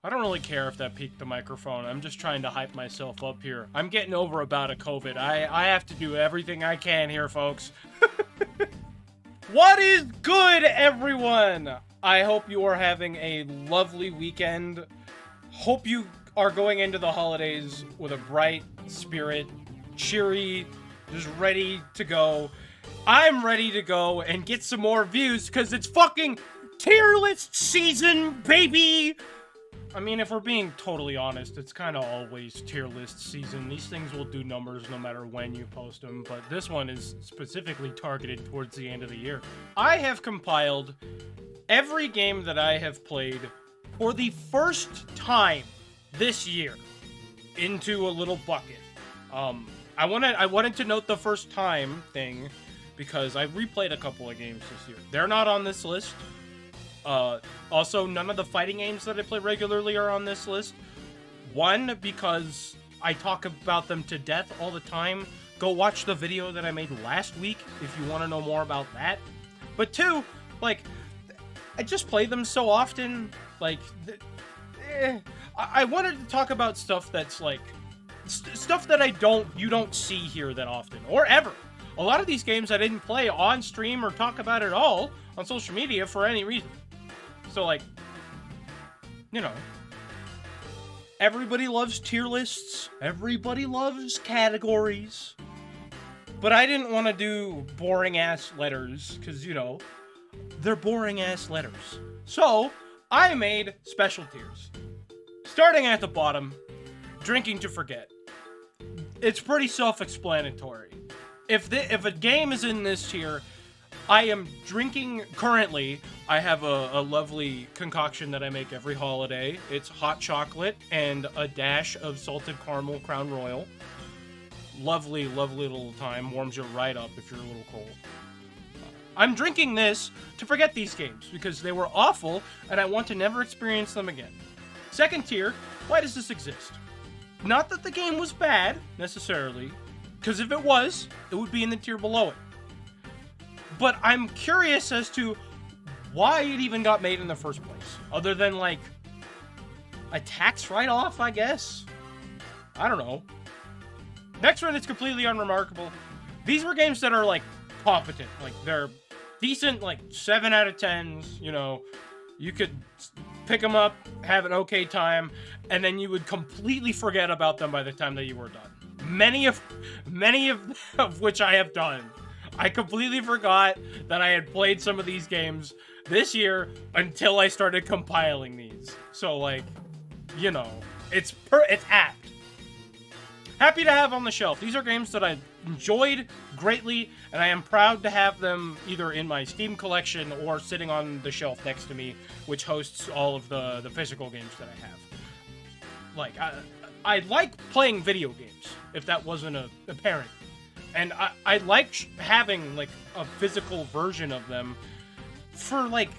I don't really care if that peaked the microphone. I'm just trying to hype myself up here. I'm getting over about a COVID. I have to do everything I can here, folks. What is good, everyone? I hope you are having a lovely weekend. Hope you are going into the holidays with a bright spirit, cheery, just ready to go. I'm ready to go and get some more views because it's fucking tier list season, baby! I mean, if we're being totally honest, it's kind of always tier list season. These things will do numbers no matter when you post them, but this one is specifically targeted towards the end of the year. I have compiled every game that I have played for the first time this year into a little bucket. I wanted to note the first time thing because I've replayed a couple of games this year. They're not on this list. Also, none of the fighting games that I play regularly are on this list. One, because I talk about them to death all the time. Go watch the video that I made last week if you want to know more about that. But two, like, I just play them so often. Like, I wanted to talk about stuff that's like stuff that you don't see here that often or ever. A lot of these games I didn't play on stream or talk about at all on social media for any reason. So, like, you know, everybody loves tier lists. Everybody loves categories. But I didn't want to do boring-ass letters because, you know, they're boring-ass letters. So, I made special tiers. Starting at the bottom, drinking to forget. It's pretty self-explanatory. If a game is in this tier, I am drinking currently. I have a lovely concoction that I make every holiday. It's hot chocolate and a dash of salted caramel Crown Royal. Lovely, lovely little time. Warms you right up if you're a little cold. I'm drinking this to forget these games because they were awful and I want to never experience them again. Second tier, why does this exist? Not that the game was bad, necessarily, because if it was, it would be in the tier below it. But I'm curious as to why it even got made in the first place. Other than, like, a tax write-off, I guess? I don't know. Next one is completely unremarkable. These were games that are, like, competent. Like, they're decent, like, 7 out of 10s, you know. You could pick them up, have an okay time, and then you would completely forget about them by the time that you were done. Many of which I have done. I completely forgot that I had played some of these games this year until I started compiling these. So, like, you know, it's apt. Happy to have on the shelf. These are games that I enjoyed greatly, and I am proud to have them either in my Steam collection or sitting on the shelf next to me, which hosts all of the physical games that I have. Like, I like playing video games, if that wasn't apparent. And I like having, like, a physical version of them for, like,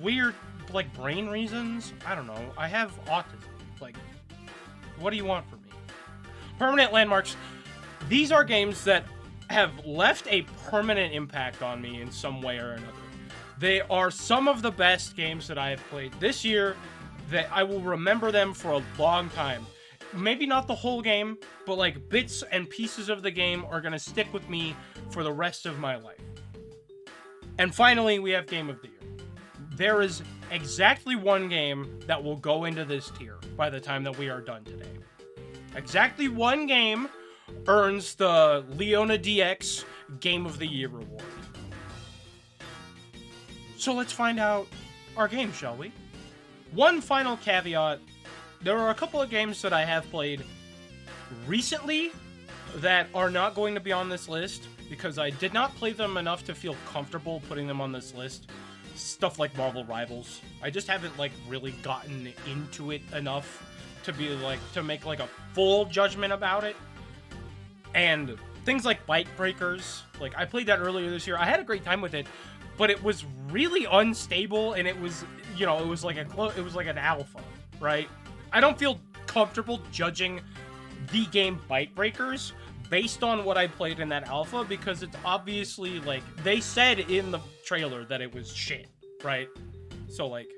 weird, like, brain reasons. I don't know. I have autism. Like, what do you want from me? Permanent landmarks. These are games that have left a permanent impact on me in some way or another. They are some of the best games that I have played this year that I will remember them for a long time. Maybe not the whole game, but like bits and pieces of the game are going to stick with me for the rest of my life. And finally, we have Game of the Year. There is exactly one game that will go into this tier by the time that we are done today. Exactly one game earns the LeonaDX Game of the Year award. So let's find out our game, shall we? One final caveat. There are a couple of games that I have played recently that are not going to be on this list because I did not play them enough to feel comfortable putting them on this list. Stuff like Marvel Rivals. I just haven't, like, really gotten into it enough to be, like, to make, like, a full judgment about it. And things like Bite Breakers. Like, I played that earlier this year. I had a great time with it, but it was really unstable, and it was, you know, it was like an alpha, right? I don't feel comfortable judging the game Bite Breakers based on what I played in that alpha because it's obviously, like, they said in the trailer that it was shit, right? So, like,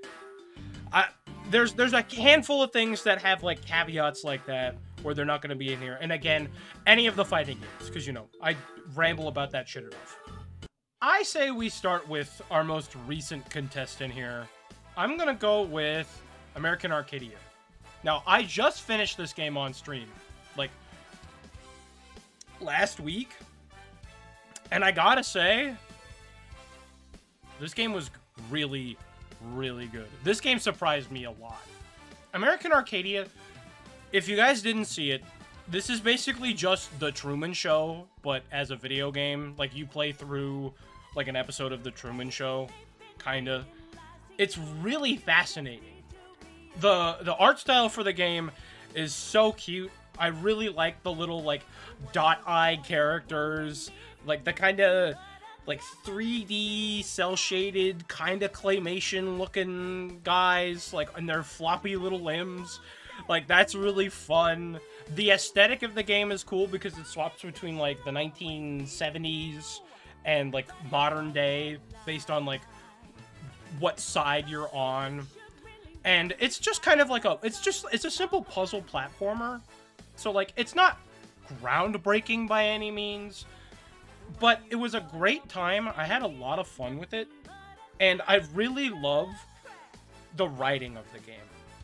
there's a handful of things that have like caveats like that where they're not going to be in here. And again, any of the fighting games, because you know I ramble about that shit enough. I say we start with our most recent contestant here. I'm gonna go with American Arcadia. Now, I just finished this game on stream, like, last week. And I gotta say, this game was really, really good. This game surprised me a lot. American Arcadia, if you guys didn't see it, this is basically just The Truman Show, but as a video game. Like, you play through, like, an episode of The Truman Show, kinda. It's really fascinating. The art style for the game is so cute. I really like the little, like, dot-eye characters. Like, the kinda, like, 3D, cel-shaded, kinda claymation-looking guys. Like, and their floppy little limbs. Like, that's really fun. The aesthetic of the game is cool because it swaps between, like, the 1970s and, like, modern day based on, like, what side you're on. And it's just kind of like it's a simple puzzle platformer. So, like, it's not groundbreaking by any means, but it was a great time. I had a lot of fun with it, and I really love the writing of the game.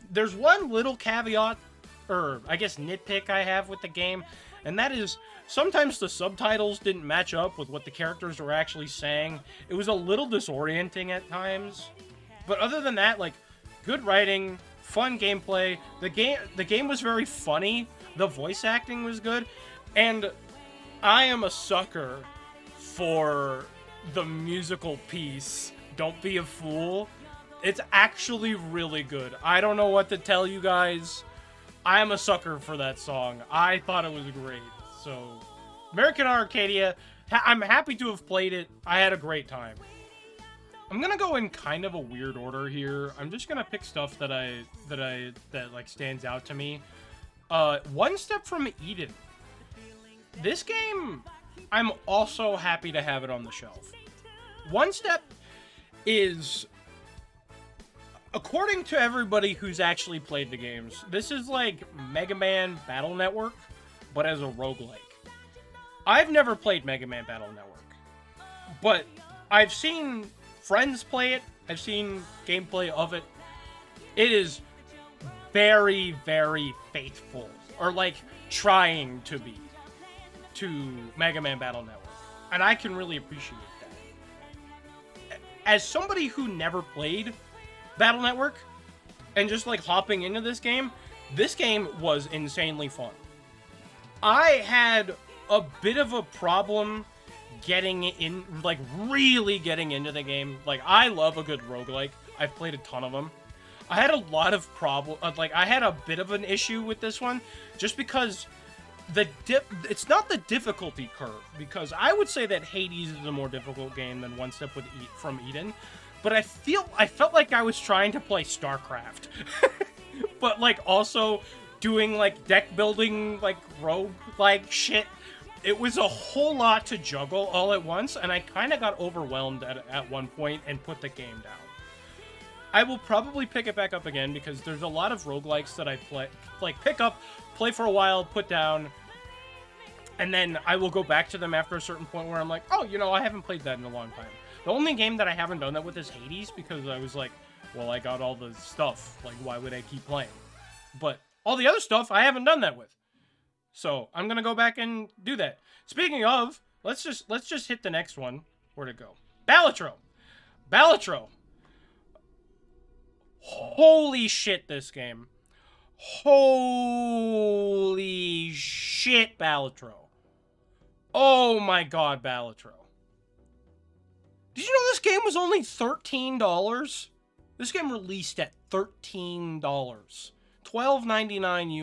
There's one little caveat, or I guess nitpick I have with the game, and that is sometimes the subtitles didn't match up with what the characters were actually saying. It was a little disorienting at times, but other than that, like, good writing, fun gameplay. The game was very funny. The voice acting was good, and I am a sucker for the musical piece, Don't Be a Fool. It's actually really good. I don't know what to tell you guys. I am a sucker for that song. I thought it was great. So, American Arcadia, I'm happy to have played it. I had a great time. I'm gonna go in kind of a weird order here. I'm just gonna pick stuff that like stands out to me. One Step from Eden. This game, I'm also happy to have it on the shelf. One Step is, according to everybody who's actually played the games, this is like Mega Man Battle Network, but as a roguelike. I've never played Mega Man Battle Network, but I've seen friends play it. I've seen gameplay of it. It is very, very faithful, or like trying to be, to Mega Man Battle Network. And I can really appreciate that. As somebody who never played Battle Network, and just like hopping into this game was insanely fun. I had a bit of a problem getting in, like, really getting into the game. Like, I love a good roguelike. I've played a ton of them. I had a lot of I had a bit of an issue with this one, just because it's not the difficulty curve, because I would say that Hades is a more difficult game than One Step from Eden, but I felt like I was trying to play StarCraft, but, like, also doing, like, deck building, like, rogue-like shit. It was a whole lot to juggle all at once, and I kind of got overwhelmed at one point and put the game down. I will probably pick it back up again, because there's a lot of roguelikes that I pick up, play for a while, put down, and then I will go back to them after a certain point where I'm like, oh, you know, I haven't played that in a long time. The only game that I haven't done that with is Hades, because I was like, well, I got all the stuff, like, why would I keep playing? But all the other stuff, I haven't done that with. So, I'm gonna go back and do that. Speaking of, let's just hit the next one. Where'd it go? Balatro! Balatro! Holy shit, this game. Holy shit, Balatro. Oh my god, Balatro. Did you know this game was only $13? This game released at $13. $12.99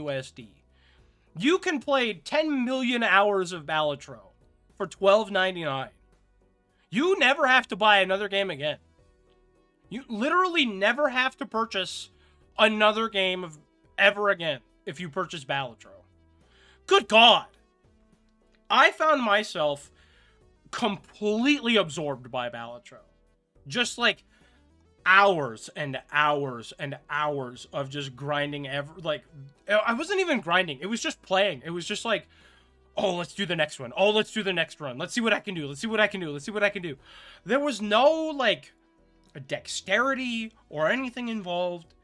USD. You can play 10 million hours of Balatro for $12.99. You never have to buy another game again. You literally never have to purchase another game ever again if you purchase Balatro. Good God. I found myself completely absorbed by Balatro. Just like hours and hours and hours of just grinding like, I wasn't even grinding. It was just playing. It was just like, oh, let's do the next one. Oh, let's do the next run. Let's see what I can do. Let's see what I can do. Let's see what I can do. There was no, like, dexterity or anything involved.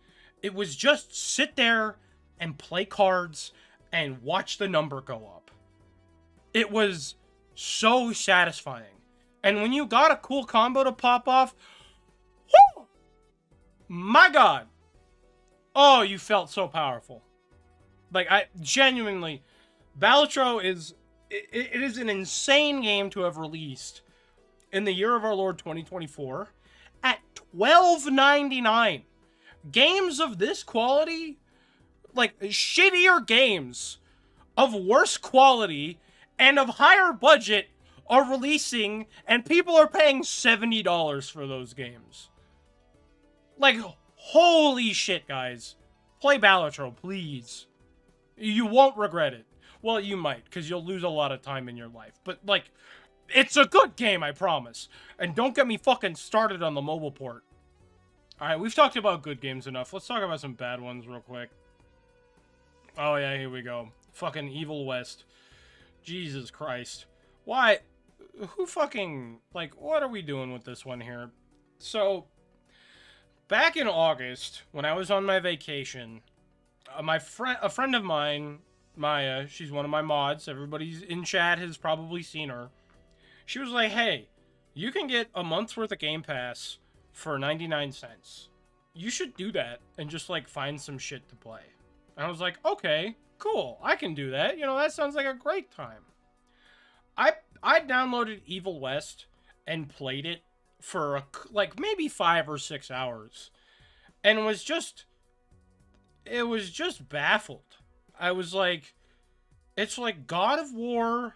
It was just sit there and play cards and watch the number go up. It was so satisfying. And when you got a cool combo to pop off, whoo, my God. Oh, you felt so powerful. Like, I genuinely, Balatro is, it is an insane game to have released in the year of our Lord 2024 at $12.99. Games of this quality, like shittier games of worse quality and of higher budget, are releasing, and people are paying $70 for those games. Like, holy shit, guys. Play Balatro, please. You won't regret it. Well, you might, because you'll lose a lot of time in your life. But, like, it's a good game, I promise. And don't get me fucking started on the mobile port. Alright, we've talked about good games enough. Let's talk about some bad ones real quick. Oh, yeah, here we go. Fucking Evil West. Jesus Christ. Why? Who fucking... Like, what are we doing with this one here? So, back in August, when I was on my vacation, a friend of mine, Maya, she's one of my mods. Everybody's in chat has probably seen her. She was like, hey, you can get a month's worth of Game Pass for 99 cents. You should do that and just, like, find some shit to play. And I was like, okay, cool. I can do that. You know, that sounds like a great time. I downloaded Evil West and played it for, like, maybe 5 or 6 hours. And it was just baffled. I was like, it's like God of War,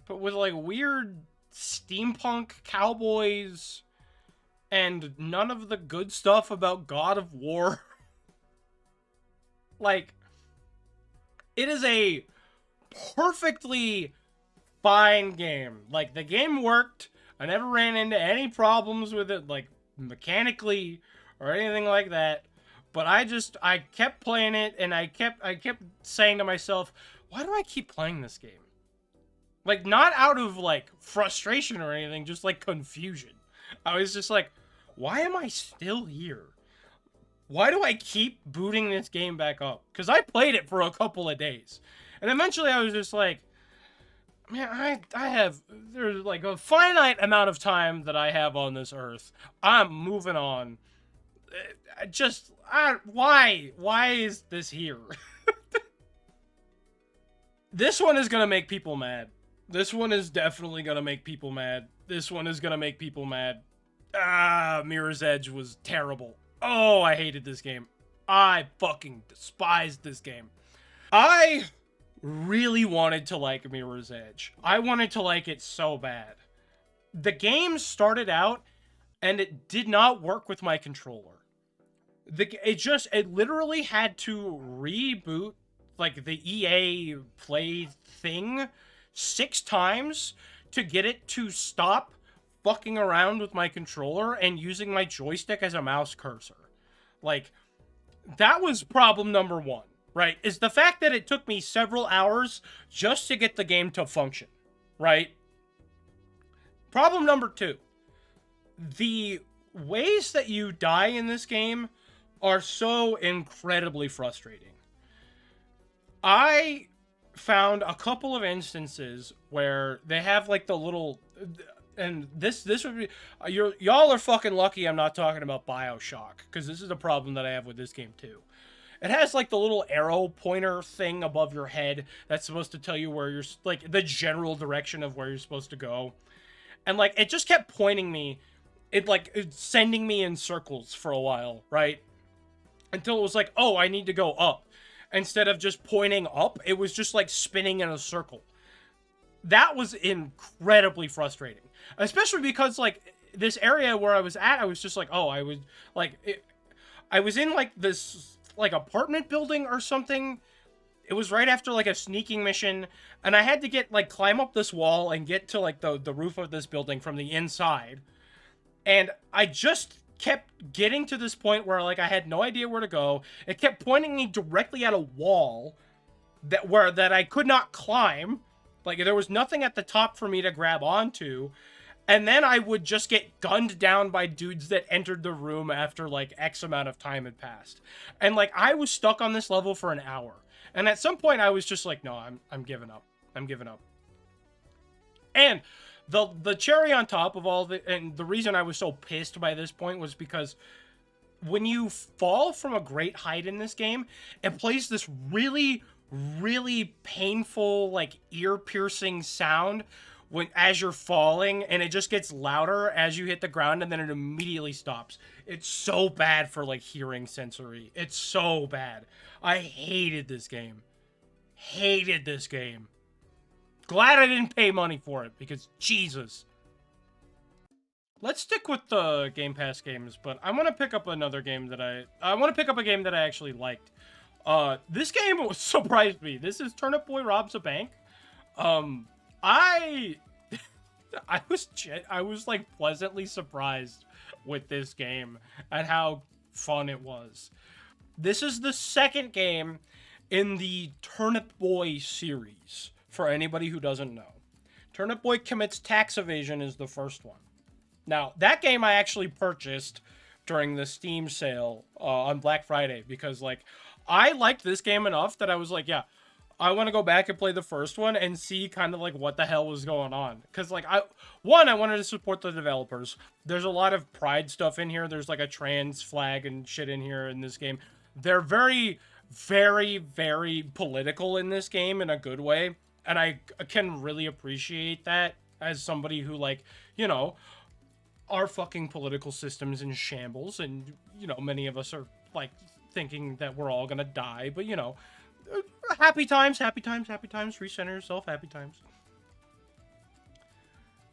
but with, like, weird steampunk cowboys and none of the good stuff about God of War. Like, it is a perfectly fine game. Like, the game worked. I never ran into any problems with it, like, mechanically or anything like that. But I kept playing it, and I kept saying to myself, why do I keep playing this game? Like, not out of, like, frustration or anything, just, like, confusion. I was just like, why am I still here? Why do I keep booting this game back up? Because I played it for a couple of days. And eventually I was just like, man, there's, like, a finite amount of time that I have on this earth. I'm moving on. Why? Why is this here? This one is gonna make people mad. This one is definitely gonna make people mad. This one is gonna make people mad. Mirror's Edge was terrible. Oh, I hated this game. I fucking despised this game. I really wanted to like Mirror's Edge. I wanted to like it so bad. The game started out, and it did not work with my controller. It literally had to reboot, like, the EA Play thing 6 times to get it to stop fucking around with my controller and using my joystick as a mouse cursor. Like, that was problem number 1, right? Is the fact that it took me several hours just to get the game to function, right? Problem number 2. The ways that you die in this game are so incredibly frustrating. I found a couple of instances where they have, like, the little... And this would be... Y'all are fucking lucky I'm not talking about BioShock, because this is a problem that I have with this game, too. It has, like, the little arrow pointer thing above your head that's supposed to tell you where you're... Like, the general direction of where you're supposed to go. And, like, it just kept pointing me... It's sending me in circles for a while, right? Until it was like, oh, I need to go up. Instead of just pointing up, it was just, like, spinning in a circle. That was incredibly frustrating. Especially because, like, this area where I was at, I was just like, oh, I was in, like, this, like, apartment building or something. It was right after, like, a sneaking mission, and I had to climb up this wall and get to, like, the roof of this building from the inside. And I just kept getting to this point where, like, I had no idea where to go. It kept pointing me directly at a wall that I could not climb. Like, there was nothing at the top for me to grab onto. And then I would just get gunned down by dudes that entered the room after, like, X amount of time had passed. And, like, I was stuck on this level for an hour. And at some point, I was just like, no, I'm giving up. I'm giving up. And the cherry on top of all the... And the reason I was so pissed by this point was because when you fall from a great height in this game, it plays this really, really painful, like, ear-piercing sound as you're falling, and it just gets louder as you hit the ground, and then it immediately stops. It's so bad for, like, hearing sensory. It's so bad. I hated this game. Hated this game. Glad I didn't pay money for it, because Jesus. Let's stick with the Game Pass games, but I want to pick up another game that I want to pick up a game that I actually liked. This game surprised me. This is Turnip Boy Robs a Bank. I was like pleasantly surprised with this game and how fun it was. This is the second game in the Turnip Boy series, for anybody who doesn't know. Turnip Boy Commits Tax Evasion is the first one. Now, that game I actually purchased during the Steam sale on Black Friday because, like, I liked this game enough that I was like, yeah, I want to go back and play the first one and see kind of like what the hell was going on. Because, like, I wanted to support the developers. There's a lot of pride stuff in here. There's like a trans flag and shit in here in this game. They're very, very, very political in this game in a good way. And I can really appreciate that as somebody who, like, you know, our fucking political system's in shambles. And, you know, many of us are, like, thinking that we're all gonna die. But, you know, happy times, happy times, happy times. Recenter yourself, happy times.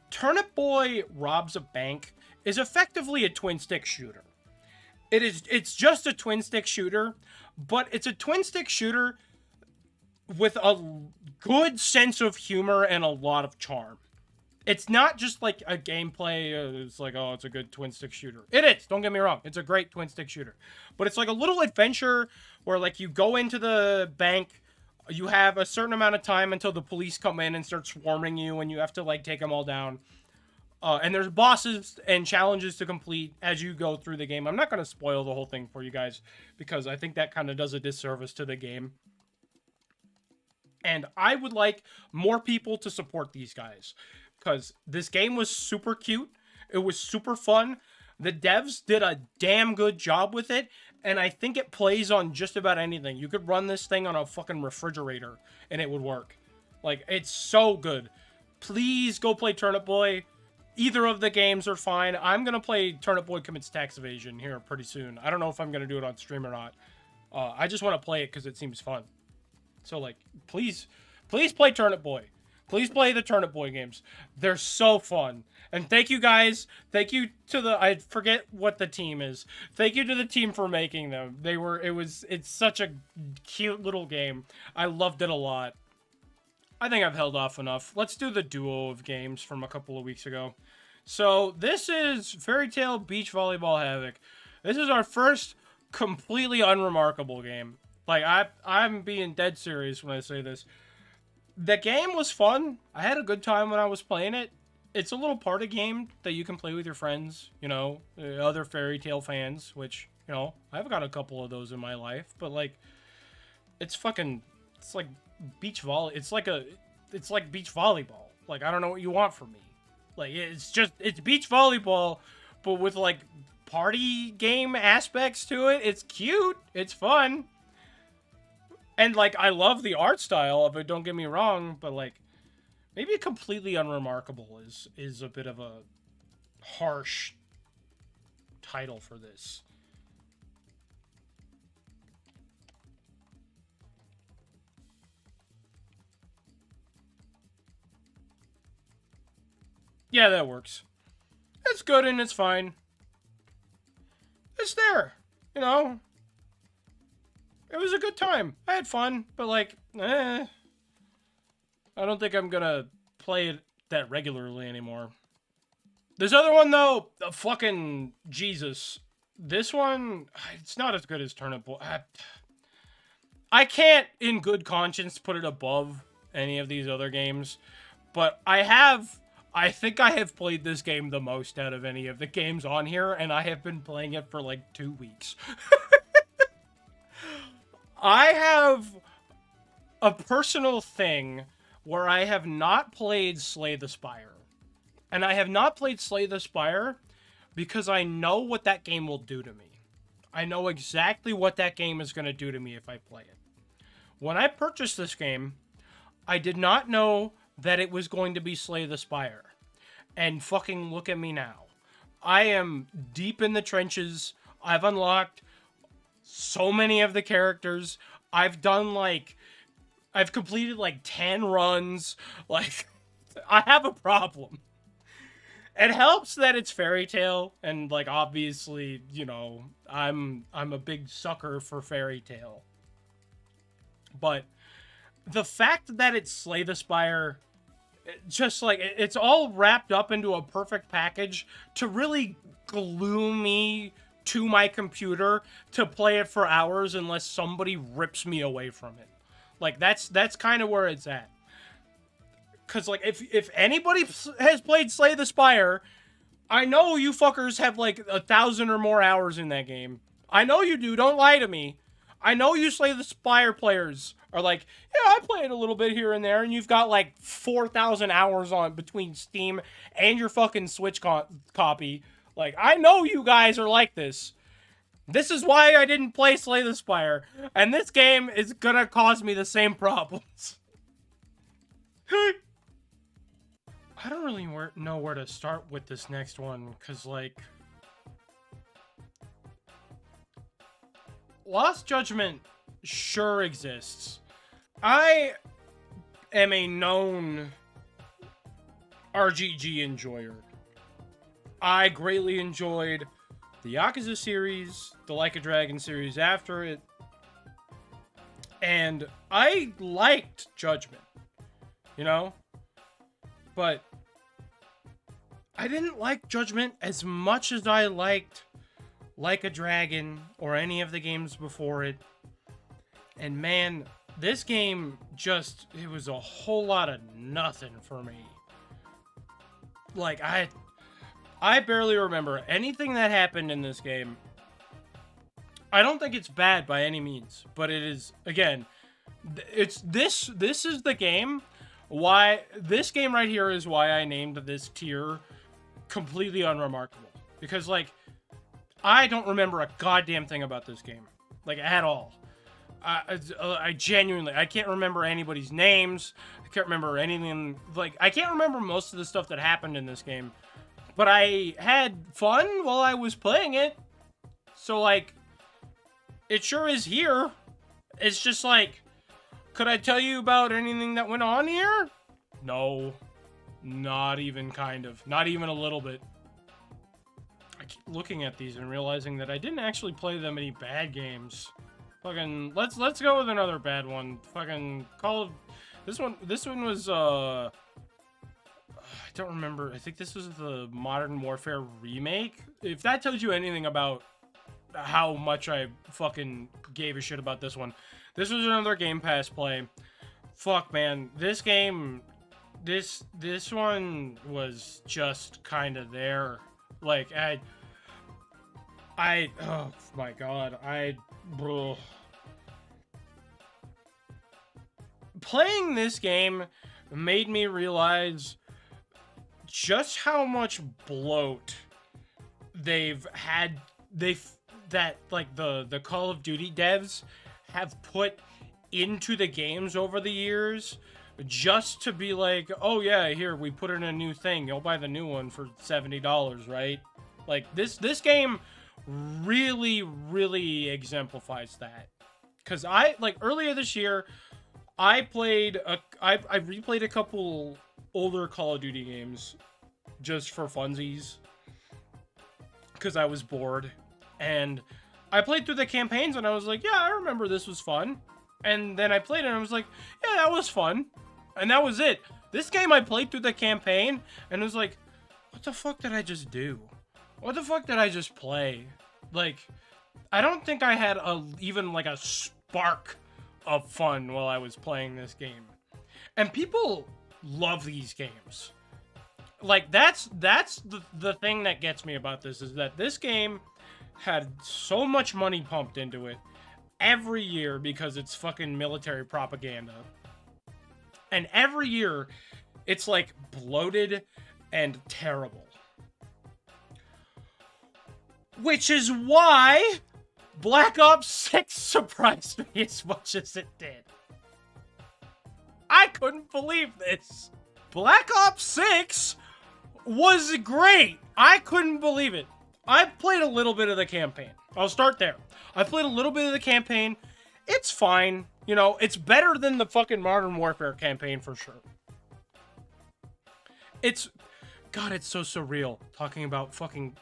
Turnip Boy Robs a Bank is effectively a twin-stick shooter. It's just a twin-stick shooter, but it's a twin-stick shooter with a good sense of humor and a lot of charm. It's not just like a gameplay, it's like, oh, it's a good twin-stick shooter. It is, don't get me wrong. It's a great twin-stick shooter. But it's like a little adventure where, like, you go into the bank, you have a certain amount of time until the police come in and start swarming you, and you have to, like, take them all down. And there's bosses and challenges to complete as you go through the game. I'm not going to spoil the whole thing for you guys, because I think that kind of does a disservice to the game. And I would like more people to support these guys, because this game was super cute. It was super fun. The devs did a damn good job with it, and I think it plays on just about anything. You could run this thing on a fucking refrigerator, and it would work. Like, it's so good. Please go play Turnip Boy. Either of the games are fine. I'm going to play Turnip Boy Commits Tax Evasion here pretty soon. I don't know if I'm going to do it on stream or not. I just want to play it because it seems fun. So, like, please play Turnip Boy. Please play the Turnip Boy games. They're so fun. And thank you guys. Thank you to the... I forget what the team is. Thank you to the team for making them. It's such a cute little game. I loved it a lot. I think I've held off enough. Let's do the duo of games from a couple of weeks ago. So, this is Fairy Tale Beach Volleyball Havoc. This is our first completely unremarkable game. Like, I'm being dead serious when I say this. The game was fun. I had a good time when I was playing it. It's a little party game that you can play with your friends, you know, other Fairy Tale fans, which, you know, I've got a couple of those in my life, but, like, it's like beach volley. It's like beach volleyball. Like, I don't know what you want from me. Like, it's beach volleyball, but with, like, party game aspects to it. It's cute. It's fun. And, like, I love the art style of it, don't get me wrong, but, like, maybe completely unremarkable is a bit of a harsh title for this. Yeah, that works. It's good and it's fine. It's there, you know? It was a good time. I had fun, but, like, I don't think I'm gonna play it that regularly anymore. This other one, though, fucking Jesus. This one, it's not as good as Turnip Boy. I can't, in good conscience, put it above any of these other games, but I think I have played this game the most out of any of the games on here, and I have been playing it for like 2 weeks. I have a personal thing where I have not played Slay the Spire. And I have not played Slay the Spire because I know what that game will do to me. I know exactly what that game is going to do to me if I play it. When I purchased this game, I did not know that it was going to be Slay the Spire. And fucking look at me now. I am deep in the trenches. I've unlocked so many of the characters. I've completed like 10 runs. Like, I have a problem. It helps that it's Fairy Tail, and like obviously, you know, I'm a big sucker for Fairy Tail. But the fact that it's Slay the Spire, just like it's all wrapped up into a perfect package to really glue me to my computer to play it for hours unless somebody rips me away from it. Like that's kind of where it's at. Cause like if anybody has played Slay the Spire, I know you fuckers have like 1,000 or more hours in that game. I know you do. Don't lie to me. I know you Slay the Spire players are like, yeah, I played a little bit here and there, and you've got like 4,000 hours on between Steam and your fucking Switch copy. Like, I know you guys are like this. This is why I didn't play Slay the Spire, and this game is gonna cause me the same problems. I don't really know where to start with this next one, because, like, Lost Judgment sure exists. I am a known RGG enjoyer. I greatly enjoyed the Yakuza series, the Like a Dragon series after it, and I liked Judgment, you know? But I didn't like Judgment as much as I liked Like a Dragon or any of the games before it. And man, this game just, it was a whole lot of nothing for me. Like, I barely remember anything that happened in this game. I don't think it's bad by any means, but it is, again, this is the game. Why this game right here is why I named this tier completely unremarkable. Because, like, I don't remember a goddamn thing about this game. Like, at all. I genuinely, I can't remember anybody's names. I can't remember anything. Like, I can't remember most of the stuff that happened in this game. But I had fun while I was playing it. So, like, it sure is here. It's just like, could I tell you about anything that went on here? No. Not even kind of. Not even a little bit. I keep looking at these and realizing that I didn't actually play that many bad games. Fucking, let's go with another bad one. Fucking Call of... This one was, I don't remember. I think this was the Modern Warfare remake. If that tells you anything about how much I fucking gave a shit about this one. This was another Game Pass play. Fuck, man. This game, this one was just kind of there. Like, oh my god, bro. Playing this game made me realize just how much bloat that the Call of Duty devs have put into the games over the years just to be like, oh yeah, here, we put in a new thing, you'll buy the new one for $70, right? Like, this game really, really exemplifies that. Because earlier this year, I replayed a couple older Call of Duty games just for funsies. Because I was bored. And I played through the campaigns and I was like, yeah, I remember this was fun. And then I played it and I was like, yeah, that was fun. And that was it. This game I played through the campaign and it was like, what the fuck did I just do? What the fuck did I just play? Like, I don't think I had even like a spark of fun while I was playing this game. And people love these games. Like, that's the thing that gets me about this, is that this game had so much money pumped into it every year because it's fucking military propaganda. And every year, it's like bloated and terrible. Which is why Black Ops 6 surprised me as much as it did. I couldn't believe this. Black Ops 6 was great. I couldn't believe it. I played a little bit of the campaign. I'll start there. I played a little bit of the campaign. It's fine. You know, it's better than the fucking Modern Warfare campaign for sure. God, it's so surreal talking about fucking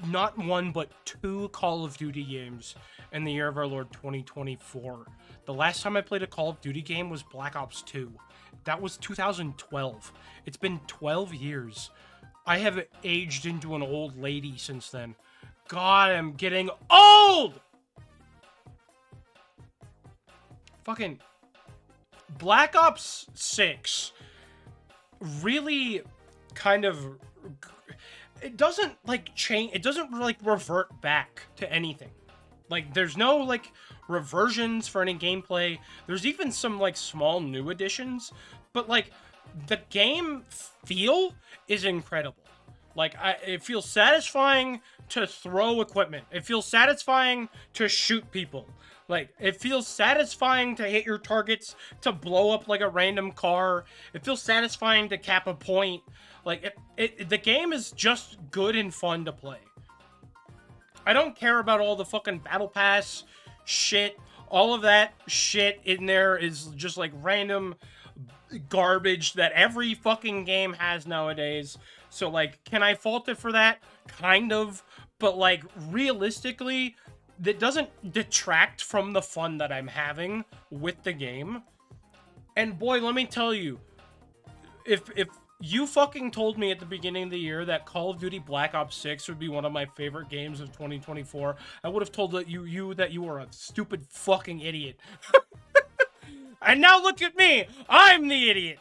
not one, but 2 Call of Duty games in the year of our Lord 2024. The last time I played a Call of Duty game was Black Ops 2. That was 2012. It's been 12 years. I have aged into an old lady since then. God, I'm getting old! Fucking Black Ops 6 really kind of, it doesn't like change, it doesn't like revert back to anything. Like, there's no like reversions for any gameplay. There's even some like small new additions, but like the game feel is incredible. Like, it feels satisfying to throw equipment. It feels satisfying to shoot people. Like, it feels satisfying to hit your targets, to blow up like a random car. It feels satisfying to cap a point. Like, the game is just good and fun to play. I don't care about all the fucking battle pass shit. All of that shit in there is just like random garbage that every fucking game has nowadays. So like, can I fault it for that? Kind of. But like, realistically, that doesn't detract from the fun that I'm having with the game. And boy, let me tell you, if you fucking told me at the beginning of the year that Call of Duty Black Ops 6 would be one of my favorite games of 2024, I would have told you that you were a stupid fucking idiot. And now look at me! I'm the idiot!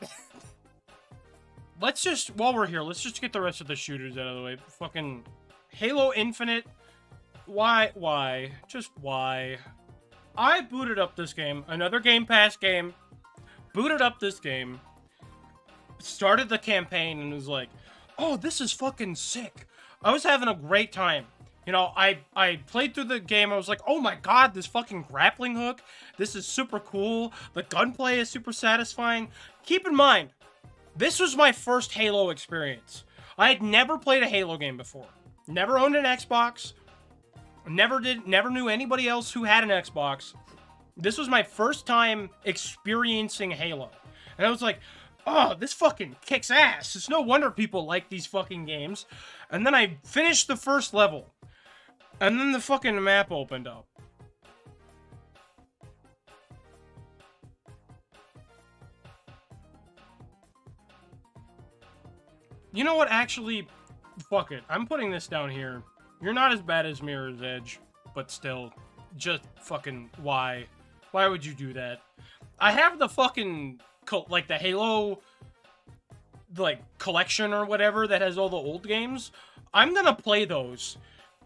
Let's just, while we're here, let's just get the rest of the shooters out of the way. Fucking Halo Infinite. Why? Just why? I booted up this game, another Game Pass game, booted up this game, started the campaign, and was like, oh, this is fucking sick. I was having a great time. You know, I played through the game, I was like, oh my god, this fucking grappling hook, this is super cool, the gunplay is super satisfying. Keep in mind, this was my first Halo experience. I had never played a Halo game before. Never owned an Xbox. Never knew anybody else who had an Xbox. This was my first time experiencing Halo. And I was like, oh, this fucking kicks ass. It's no wonder people like these fucking games. And then I finished the first level. And then the fucking map opened up. You know what, actually, fuck it. I'm putting this down here. You're not as bad as Mirror's Edge, but still, just fucking why? Why would you do that? I have the fucking, like, the Halo, like, collection or whatever that has all the old games. I'm gonna play those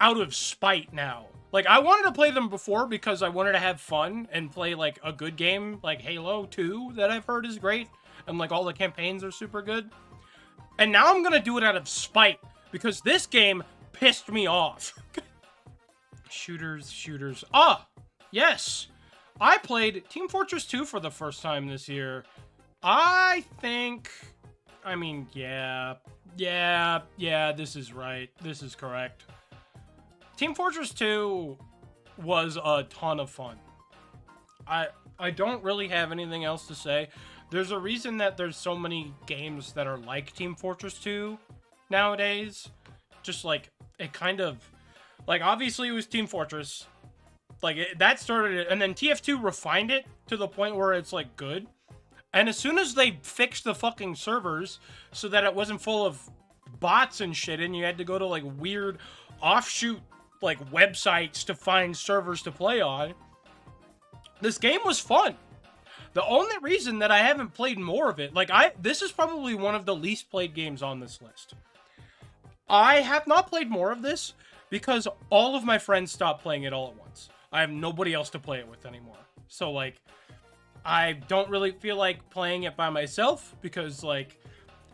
out of spite now. Like, I wanted to play them before because I wanted to have fun and play, like, a good game, like Halo 2, that I've heard is great, and, like, all the campaigns are super good. And now I'm gonna do it out of spite, because this game pissed me off. Shooters. Ah, yes. I played Team Fortress 2 for the first time this year. I mean, yeah, this is right. This is correct. Team Fortress 2 was a ton of fun. I don't really have anything else to say. There's a reason that there's so many games that are like Team Fortress 2 nowadays. Just like, it kind of, like, obviously it was Team Fortress. Like, that started it, and then TF2 refined it to the point where it's, like, good. And as soon as they fixed the fucking servers so that it wasn't full of bots and shit, and you had to go to, like, weird offshoot like websites to find servers to play on. This game was fun. The only reason that I haven't played more of it, like this is probably one of the least played games on this list. I have not played more of this because all of my friends stopped playing it all at once. I have nobody else to play it with anymore. So, like, I don't really feel like playing it by myself because, like,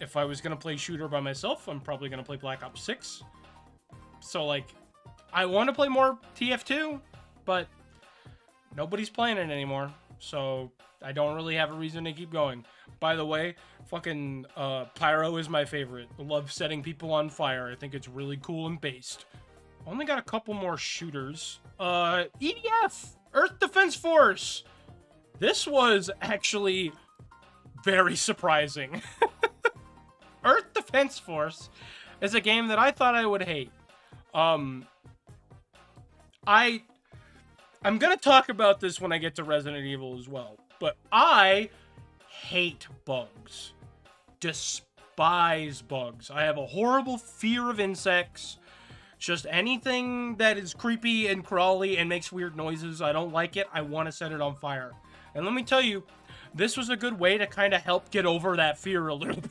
if I was going to play shooter by myself, I'm probably going to play Black Ops 6. So, like, I want to play more TF2, but nobody's playing it anymore. So, I don't really have a reason to keep going. By the way, fucking Pyro is my favorite. I love setting people on fire. I think it's really cool and based. Only got a couple more shooters. EDF! Earth Defense Force! This was actually very surprising. Earth Defense Force is a game that I thought I would hate. I'm gonna talk about this when I get to Resident Evil as well, but I hate bugs. Despise bugs. I have a horrible fear of insects. Just anything that is creepy and crawly and makes weird noises, I don't like it. I want to set it on fire. And let me tell you, this was a good way to kind of help get over that fear a little bit.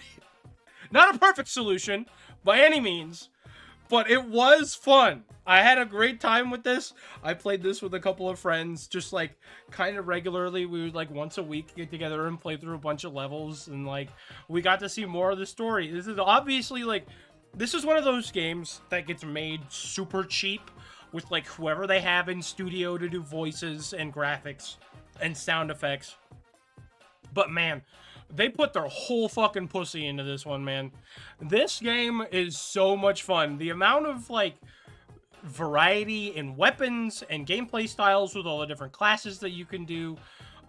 Not a perfect solution, by any means, but it was fun. I had a great time with this. I played this with a couple of friends, just like kind of regularly. We would like once a week get together and play through a bunch of levels, and like we got to see more of the story. This is obviously like, this is one of those games that gets made super cheap with like whoever they have in studio to do voices and graphics and sound effects. But man, they put their whole fucking pussy into this one, man. This game is so much fun. The amount of like variety in weapons and gameplay styles with all the different classes that you can do,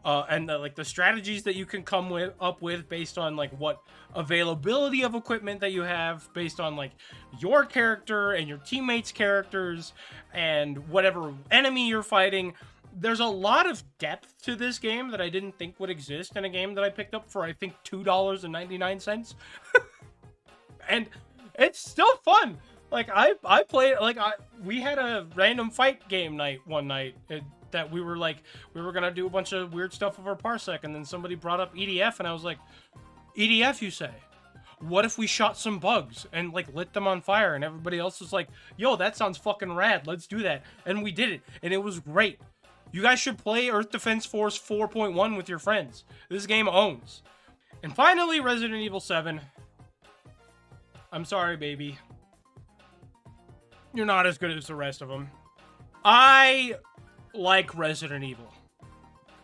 and like the strategies that you can come up with based on like what availability of equipment that you have, based on like your character and your teammates' characters and whatever enemy you're fighting. There's a lot of depth to this game that I didn't think would exist in a game that I picked up for, I think, $2.99. And it's still fun. Like, I played, like, we had a random fight game night one night that we were gonna do a bunch of weird stuff over Parsec, and then somebody brought up EDF, and I was like, EDF, you say? What if we shot some bugs and, like, lit them on fire? And everybody else was like, yo, that sounds fucking rad. Let's do that. And we did it, and it was great. You guys should play Earth Defense Force 4.1 with your friends. This game owns. And finally, Resident Evil 7. I'm sorry, baby. You're not as good as the rest of them. I like Resident Evil.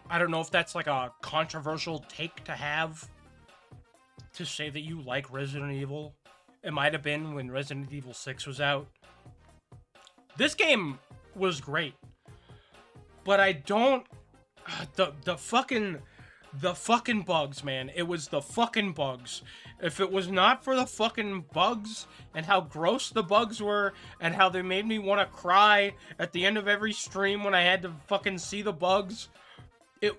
I don't know if that's like a controversial take to have, to say that you like Resident Evil. It might have been when Resident Evil 6 was out. This game was great. But I don't... The fucking bugs, man. It was the fucking bugs. If it was not for the fucking bugs and how gross the bugs were and how they made me want to cry at the end of every stream when I had to fucking see the bugs,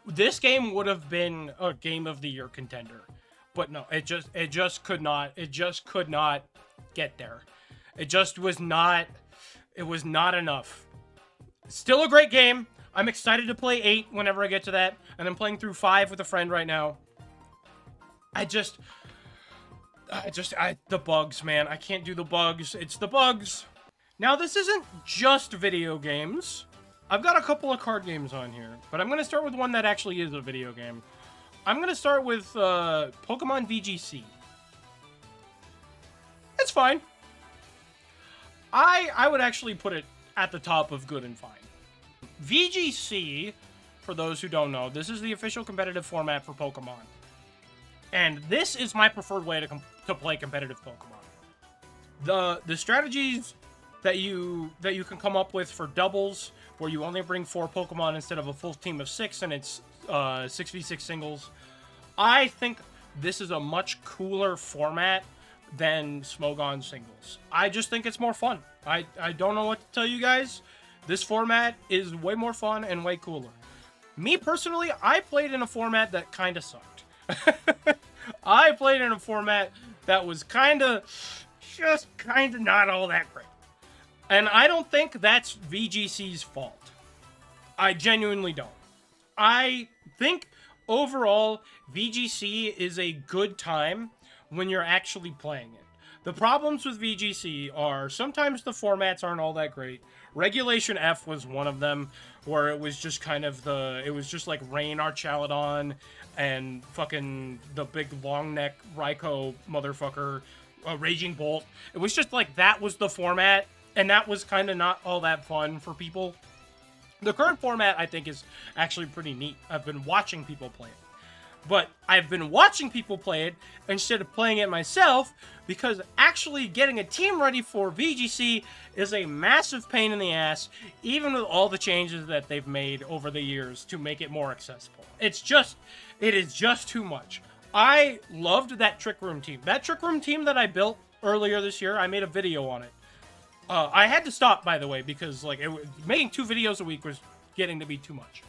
this game would have been a Game of the Year contender. But no, it just could not get there. It just was not... It was not enough. Still a great game. I'm excited to play 8 whenever I get to that, and I'm playing through 5 with a friend right now. The bugs, man. I can't do the bugs. It's the bugs. Now, this isn't just video games. I've got a couple of card games on here, but I'm going to start with one that actually is a video game. I'm going to start with Pokemon VGC. It's fine. I would actually put it at the top of good and fine. VGC, for those who don't know, this is the official competitive format for Pokemon. And this is my preferred way to play competitive Pokemon. The strategies that you can come up with for doubles, where you only bring 4 Pokemon instead of a full team of 6, and it's 6v6 singles. I think this is a much cooler format than Smogon singles. I just think it's more fun. I don't know what to tell you guys. This format is way more fun and way cooler. Me, personally, I played in a format that kind of sucked. I played in a format that was just kind of not all that great. And I don't think that's VGC's fault. I genuinely don't. I think overall, VGC is a good time when you're actually playing it. The problems with VGC are sometimes the formats aren't all that great. Regulation F was one of them, where it was just kind of it was just like Rain Archaludon and fucking the big long neck Raikou motherfucker, Raging Bolt. It was just like, that was the format, and that was kind of not all that fun for people. The current format, I think, is actually pretty neat. I've been watching people play it. But I've been watching people play it instead of playing it myself, because actually getting a team ready for VGC is a massive pain in the ass, even with all the changes that they've made over the years to make it more accessible. It is just too much. I loved that Trick Room team. That Trick Room team that I built earlier this year, I made a video on it. I had to stop, by the way, because like making 2 videos a week was getting to be too much.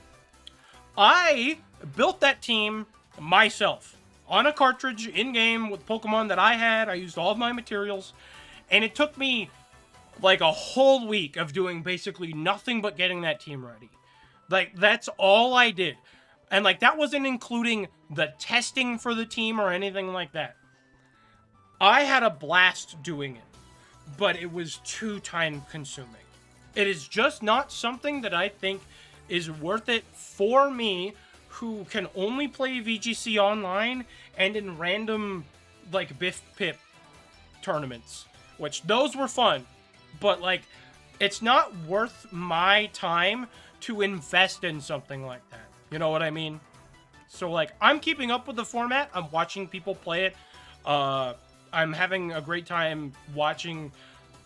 I built that team myself on a cartridge in-game with Pokemon that I had. I used all of my materials, and it took me like a whole week of doing basically nothing but getting that team ready. Like, that's all I did. And like, that wasn't including the testing for the team or anything like that. I had a blast doing it, but it was too time consuming. It is just not something that I think is worth it for me, who can only play VGC online and in random, like, Biff Pip tournaments. Which, those were fun, but, like, it's not worth my time to invest in something like that. You know what I mean? So, like, I'm keeping up with the format. I'm watching people play it. I'm having a great time watching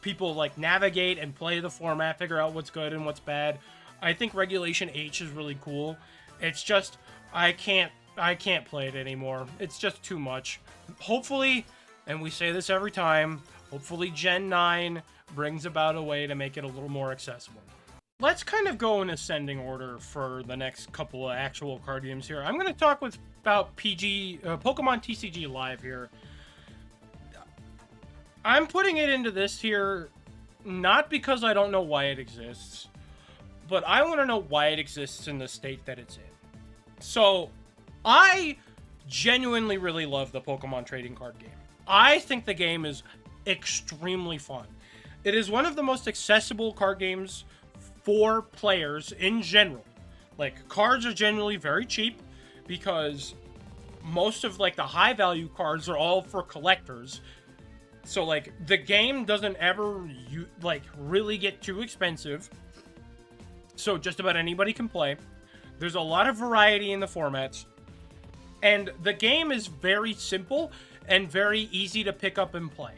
people, like, navigate and play the format, figure out what's good and what's bad. I think Regulation H is really cool. It's just, I can't play it anymore. It's just too much. Hopefully, and we say this every time, hopefully Gen 9 brings about a way to make it a little more accessible. Let's kind of go in ascending order for the next couple of actual card games here. I'm going to talk about Pokemon TCG Live here. I'm putting it into this here not because I don't know why it exists, but I want to know why it exists in the state that it's in. So, I genuinely really love the Pokemon trading card game. I think the game is extremely fun. It is one of the most accessible card games for players in general. Like, cards are generally very cheap because most of, like, the high value cards are all for collectors. So, like, the game doesn't ever, like, really get too expensive. So just about anybody can play. There's a lot of variety in the formats. And the game is very simple and very easy to pick up and play.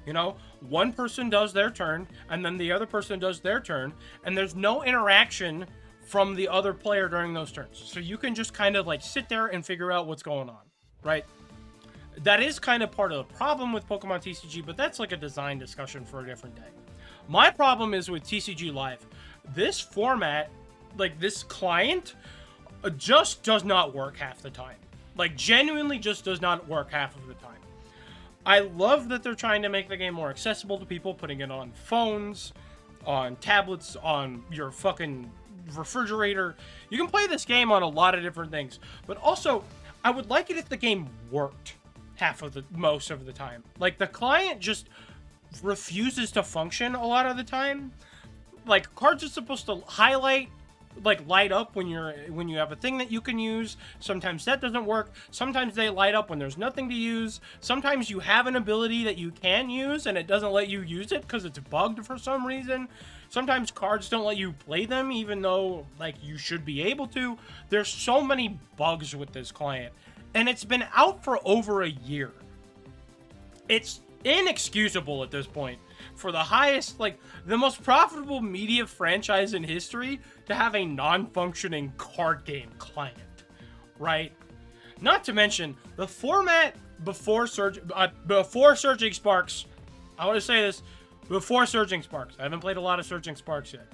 You know, one person does their turn, and then the other person does their turn, and there's no interaction from the other player during those turns. So you can just kind of like sit there and figure out what's going on, right? That is kind of part of the problem with Pokemon TCG, but that's like a design discussion for a different day. My problem is with TCG Live. This format, like this client, just does not work half the time. Like, genuinely just does not work half of the time. I love that they're trying to make the game more accessible to people, putting it on phones, on tablets, on your fucking refrigerator. You can play this game on a lot of different things. But also, I would like it if the game worked most of the time. Like, the client just refuses to function a lot of the time. Like, cards are supposed to highlight, like, light up when you have a thing that you can use. Sometimes that doesn't work. Sometimes they light up when there's nothing to use. Sometimes you have an ability that you can use and it doesn't let you use it because it's bugged for some reason. Sometimes cards don't let you play them even though, like, you should be able to. There's so many bugs with this client. And it's been out for over a year. It's inexcusable at this point for the highest, like, the most profitable media franchise in history to have a non-functioning card game client, right? Not to mention, the format before Surging Sparks, I want to say this, before Surging Sparks, I haven't played a lot of Surging Sparks yet.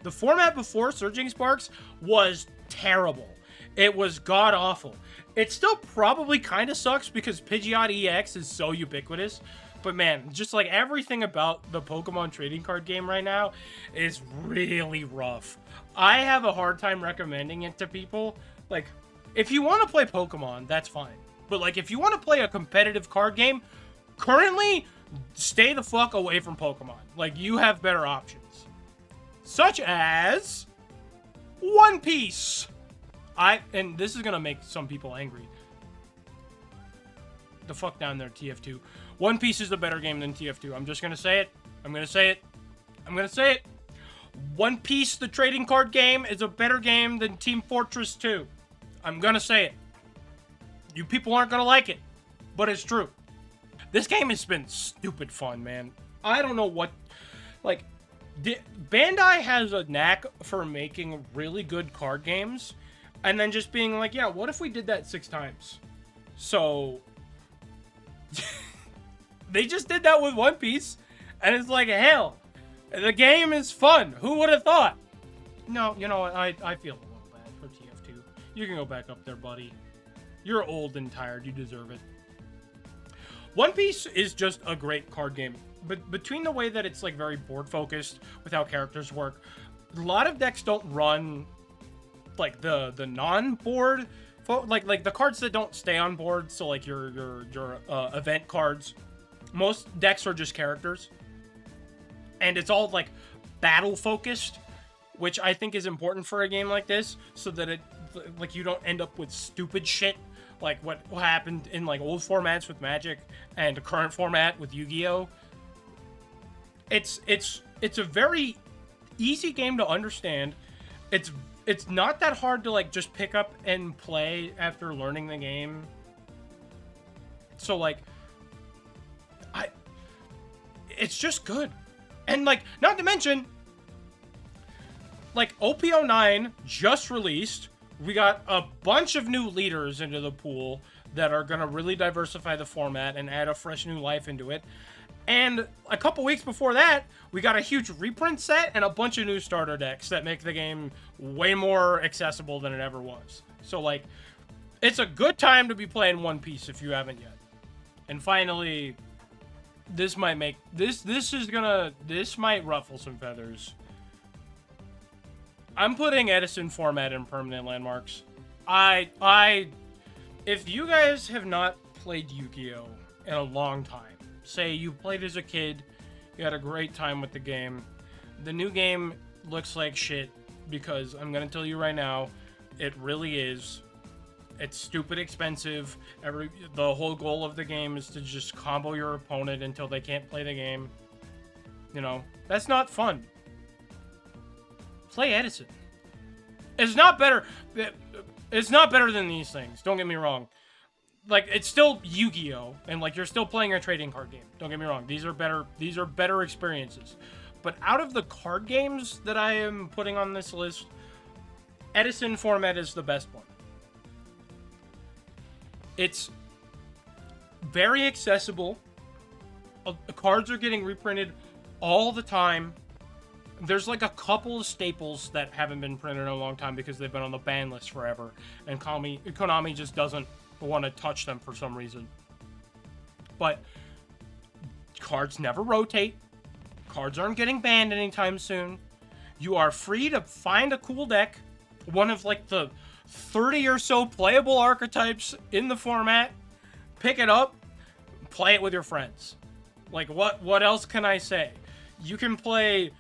The format before Surging Sparks was terrible. It was god-awful. It still probably kind of sucks because Pidgeot EX is so ubiquitous But man, just like everything about the Pokemon trading card game right now is really rough. I have a hard time recommending it to people. Like, if you want to play Pokemon, that's fine. But like, if you want to play a competitive card game, currently, stay the fuck away from Pokemon. Like, you have better options. Such as One Piece. And this is gonna make some people angry. The fuck down there, TF2. One Piece is a better game than TF2. I'm just gonna say it. I'm gonna say it. One Piece, the trading card game, is a better game than Team Fortress 2. I'm gonna say it. You people aren't gonna like it, but it's true. This game has been stupid fun, man. I don't know what... Like, Bandai has a knack for making really good card games, and then just being like, yeah, what if we did that 6 times? So... they just did that with One Piece, and it's like, hell, the game is fun. Who would have thought? No, you know what? I feel a little bad for TF2. You can go back up there, buddy. You're old and tired. You deserve it. One Piece is just a great card game. But between the way that it's like very board focused with how characters work, a lot of decks don't run like the non-board, like the cards that don't stay on board. So like your event cards. Most decks are just characters, and it's all like battle focused, which I think is important for a game like this, so that it like you don't end up with stupid shit like what happened in like old formats with Magic and the current format with Yu-Gi-Oh. It's a very easy game to understand. It's not that hard to like just pick up and play after learning the game. So like it's just good. And like, not to mention, like OP09 just released. We got a bunch of new leaders into the pool that are gonna really diversify the format and add a fresh new life into it. And a couple weeks before that, we got a huge reprint set and a bunch of new starter decks that make the game way more accessible than it ever was. So like, it's a good time to be playing One Piece if you haven't yet. And finally, this might make this might ruffle some feathers. I'm putting Edison format in permanent landmarks. If you guys have not played Yu-Gi-Oh in a long time, say you played as a kid, you had a great time with the game, the new game looks like shit, because I'm gonna tell you right now, it really is. It's stupid expensive. The whole goal of the game is to just combo your opponent until they can't play the game. You know, that's not fun. Play Edison. It's not better. It's not better than these things. Don't get me wrong. Like, it's still Yu-Gi-Oh! And like, you're still playing a trading card game. Don't get me wrong. These are better experiences. But out of the card games that I am putting on this list, Edison format is the best one. It's very accessible. Cards are getting reprinted all the time. There's like a couple of staples that haven't been printed in a long time because they've been on the ban list forever. And Konami just doesn't want to touch them for some reason. But cards never rotate. Cards aren't getting banned anytime soon. You are free to find a cool deck. One of like the 30 or so playable archetypes in the format. Pick it up. Play it with your friends. Like, what else can I say? You can play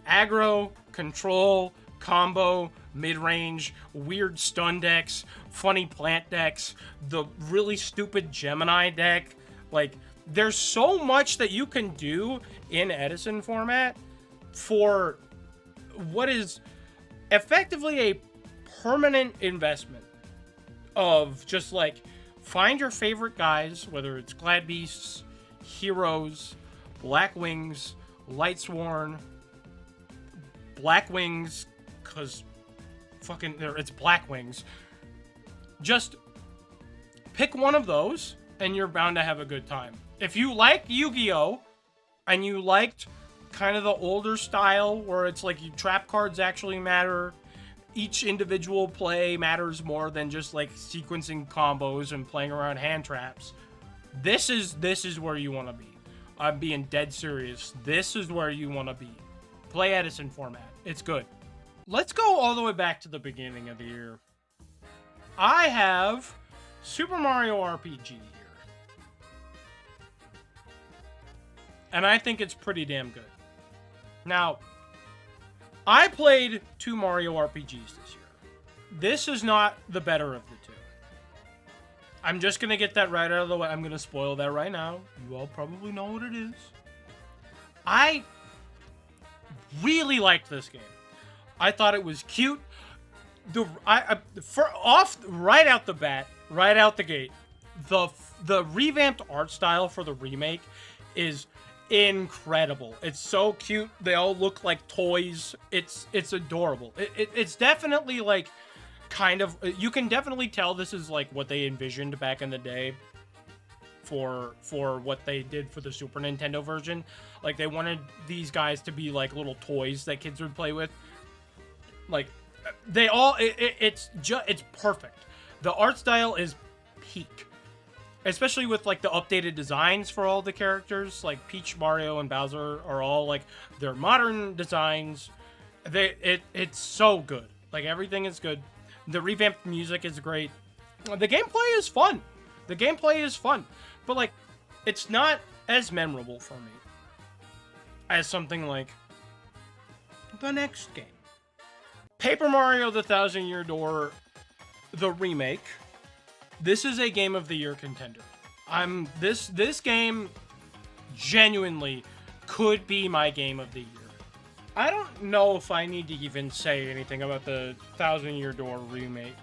aggro, control, combo, mid-range, weird stun decks, funny plant decks, the really stupid Gemini deck. Like, there's so much that you can do in Edison format for what is effectively a permanent investment of just like, find your favorite guys, whether it's Glad Beasts, Heroes, Black Wings, Lightsworn, Black Wings, because fucking it's Black Wings. Just pick one of those and you're bound to have a good time. If you like Yu-Gi-Oh! And you liked kind of the older style where it's like trap cards actually matter, each individual play matters more than just like sequencing combos and playing around hand traps, this is where you want to be. I'm being dead serious. This is where you want to be. Play Edison format. It's good. Let's go all the way back to the beginning of the year. I have Super Mario RPG here. And I think it's pretty damn good. Now, I played 2 Mario RPGs this year. This is not the better of the 2. I'm just going to get that right out of the way. I'm going to spoil that right now. You all probably know what it is. I really liked this game. I thought it was cute. Right out the bat, right out the gate, the revamped art style for the remake is incredible. It's so cute. They all look like toys. It's adorable. It's definitely like kind of, you can definitely tell this is like what they envisioned back in the day for what they did for the Super Nintendo version. Like they wanted these guys to be like little toys that kids would play with. Like they all it's perfect. The art style is peak. Especially with, like, the updated designs for all the characters. Like, Peach, Mario, and Bowser are all, like, they're modern designs. It's so good. Like, everything is good. The revamped music is great. The gameplay is fun. But, like, it's not as memorable for me as something like the next game. Paper Mario: The Thousand Year Door, the remake. This is a Game of the Year contender. This game genuinely could be my Game of the Year. I don't know if I need to even say anything about the Thousand Year Door remake.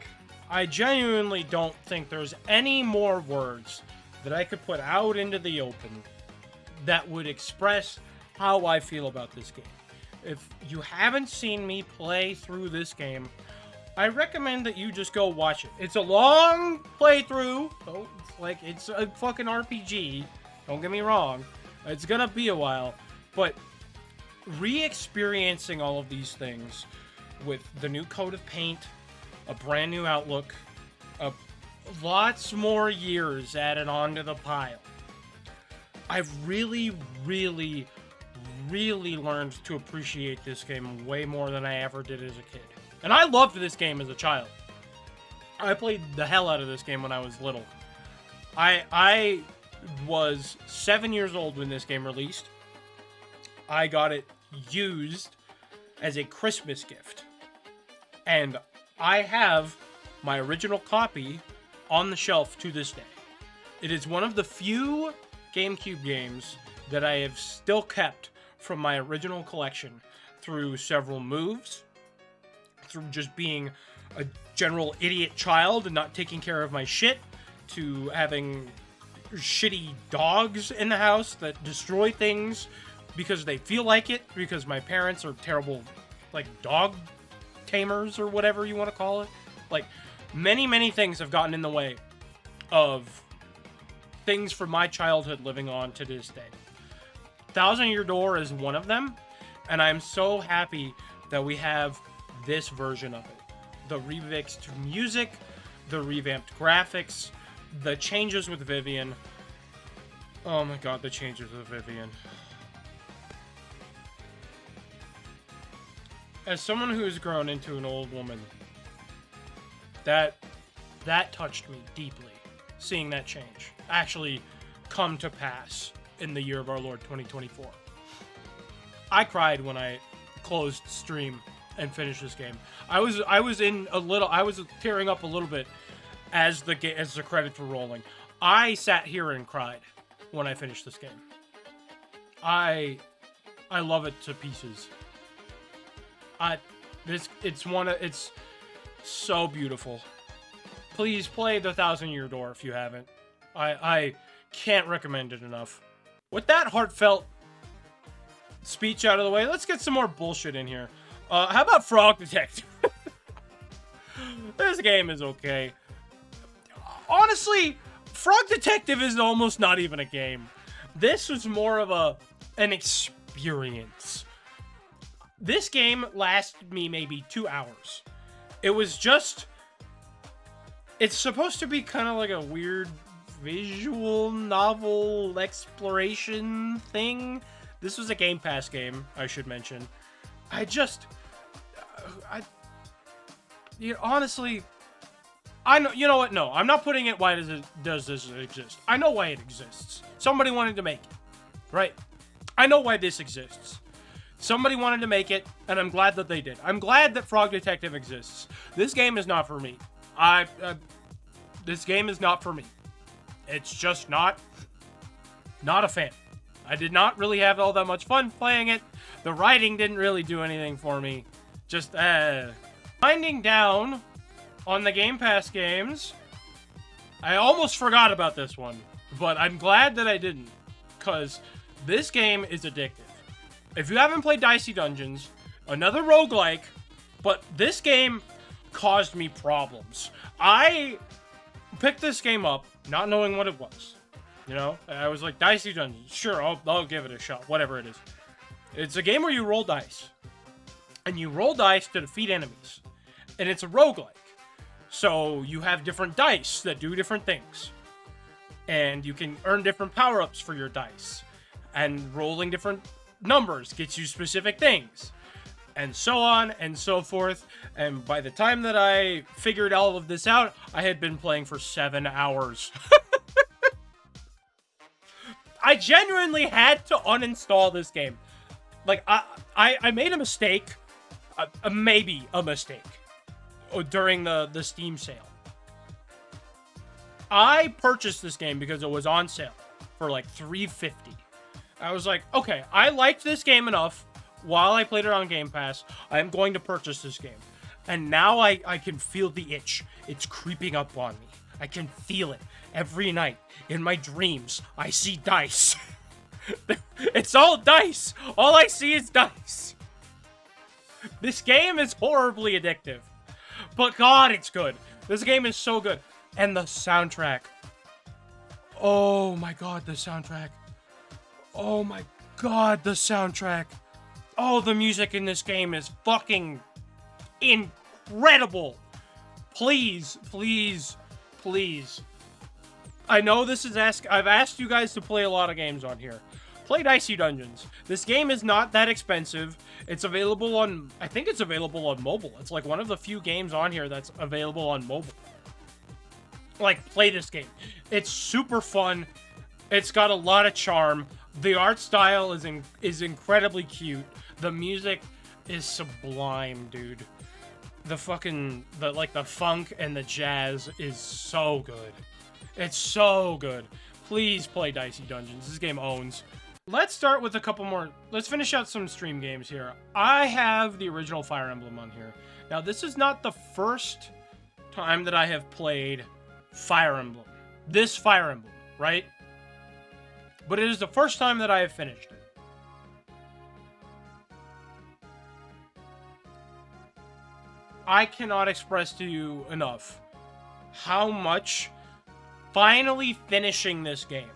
I genuinely don't think there's any more words that I could put out into the open that would express how I feel about this game. If you haven't seen me play through this game, I recommend that you just go watch it. It's a long playthrough. So it's a fucking RPG. Don't get me wrong. It's gonna be a while. But re-experiencing all of these things with the new coat of paint, a brand new outlook, lots more years added onto the pile. I've really, really, really learned to appreciate this game way more than I ever did as a kid. And I loved this game as a child. I played the hell out of this game when I was little. I was 7 years old when this game released. I got it used as a Christmas gift. And I have my original copy on the shelf to this day. It is one of the few GameCube games that I have still kept from my original collection through several moves, through just being a general idiot child and not taking care of my shit, to having shitty dogs in the house that destroy things because they feel like it, because my parents are terrible, like, dog tamers or whatever you want to call it. Like, many things have gotten in the way of things from my childhood living on to this day. Thousand Year Door is one of them, and I'm so happy that we have this version of it. The remixed music, the revamped graphics, the changes with Vivian. Oh my god, the changes with Vivian. As someone who has grown into an old woman, that touched me deeply, seeing that change actually come to pass in the year of our Lord 2024. I cried when I closed stream and finish this game. I was tearing up a little bit as the credits were rolling. I sat here and cried when I finished this game. I love it to pieces. It's so beautiful. Please play the Thousand Year Door if you haven't. I can't recommend it enough. With that heartfelt speech out of the way, let's get some more bullshit in here. How about Frog Detective? This game is okay. Honestly, Frog Detective is almost not even a game. This was more of an experience. This game lasted me maybe 2 hours. It was just... It's supposed to be kind of like a weird visual novel exploration thing. This was a Game Pass game, I should mention. Honestly, I know. You know what? No, I'm not putting it. Why does this exist? I know why it exists. Somebody wanted to make it, right? I know why this exists. Somebody wanted to make it, and I'm glad that they did. I'm glad that Frog Detective exists. This game is not for me. This game is not for me. It's just not a fan. I did not really have all that much fun playing it. The writing didn't really do anything for me. Just, Winding down on the Game Pass games, I almost forgot about this one, but I'm glad that I didn't, because this game is addictive. If you haven't played Dicey Dungeons, another roguelike, but this game caused me problems. I picked this game up not knowing what it was. You know, I was like, Dicey Dungeons, sure, I'll give it a shot, whatever it is. It's a game where you roll dice. And you roll dice to defeat enemies. And it's a roguelike. So you have different dice that do different things. And you can earn different power-ups for your dice. And rolling different numbers gets you specific things. And so on and so forth. And by the time that I figured all of this out, I had been playing for 7 hours. I genuinely had to uninstall this game. Like, I made a mistake. Maybe a mistake. During the Steam sale. I purchased this game because it was on sale for like $3.50. I was like, okay, I liked this game enough while I played it on Game Pass. I'm going to purchase this game. And now I can feel the itch. It's creeping up on me. I can feel it every night. In my dreams, I see dice. It's all dice. All I see is dice. This game is horribly addictive. But God, it's good. This game is so good. And the soundtrack. Oh my God, the soundtrack. Oh my God, the soundtrack. Oh, the music in this game is fucking incredible. Please, please, please. I know this is I've asked you guys to play a lot of games on here. Play Dicey Dungeons. This game is not that expensive. It's available on, I think it's available on mobile. It's like one of the few games on here that's available on mobile. Like, play this game. It's super fun. It's got a lot of charm. The art style is incredibly cute. The music is sublime, dude. The funk and the jazz is so good. It's so good. Please play Dicey Dungeons. This game owns. Let's start with a couple more. Let's finish out some stream games here. I have the original Fire Emblem on here. Now, this is not the first time that I have played Fire Emblem. This Fire Emblem, right? But it is the first time that I have finished it. I cannot express to you enough how much finally finishing this game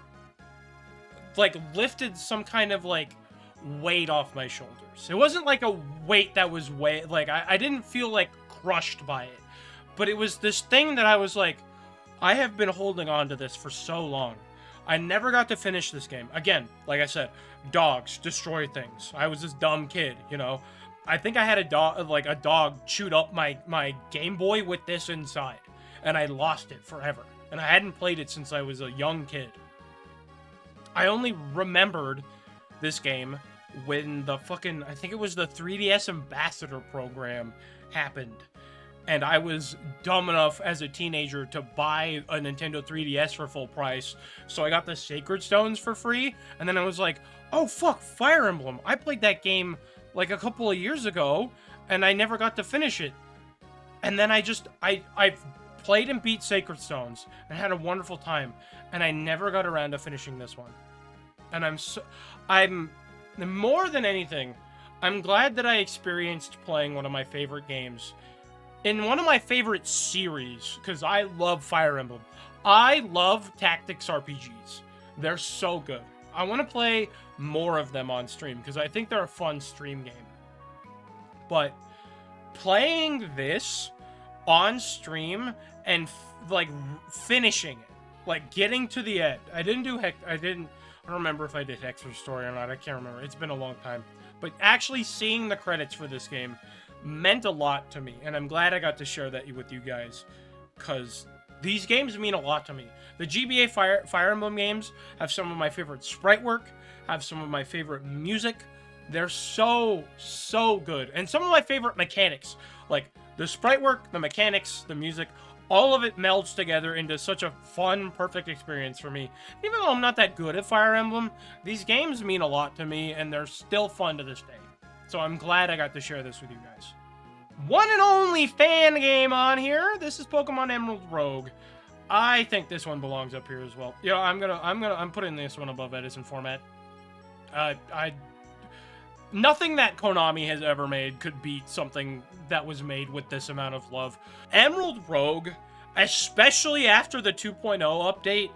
like lifted some kind of like weight off my shoulders. It wasn't like a weight that was like I didn't feel like crushed by it, but it was this thing that I was like, I have been holding on to this for so long. I never got to finish this game. Again, like I said, dogs destroy things. I was this dumb kid, you know. I think I had a dog chewed up my Game Boy with this inside, and I lost it forever. And I hadn't played it since I was a young kid. I only remembered this game when the fucking, I think it was the 3DS Ambassador program happened. And I was dumb enough as a teenager to buy a Nintendo 3DS for full price. So I got the Sacred Stones for free. And then I was like, oh fuck, Fire Emblem. I played that game like a couple of years ago, and I never got to finish it. And then I played and beat Sacred Stones and had a wonderful time, and I never got around to finishing this one. And I'm more than anything, I'm glad that I experienced playing one of my favorite games in one of my favorite series, because I love Fire Emblem. I love tactics RPGs. They're so good. I want to play more of them on stream because I think they're a fun stream game. But playing this on stream and finishing it, Like, getting to the end. I don't remember if I did Hexer's story or not. I can't remember. It's been a long time. But actually seeing the credits for this game meant a lot to me. And I'm glad I got to share that with you guys. Because these games mean a lot to me. The GBA Fire Emblem games have some of my favorite sprite work. Have some of my favorite music. They're so, so good. And some of my favorite mechanics. Like, the sprite work, the mechanics, the music, all of it melds together into such a fun, perfect experience for me. Even though I'm not that good at Fire Emblem, these games mean a lot to me, and they're still fun to this day. So I'm glad I got to share this with you guys. One and only fan game on here. This is Pokemon Emerald Rogue. I think this one belongs up here as well. Yeah, I'm putting this one above Edison format. Nothing that Konami has ever made could beat something that was made with this amount of love. Emerald Rogue, especially after the 2.0 update,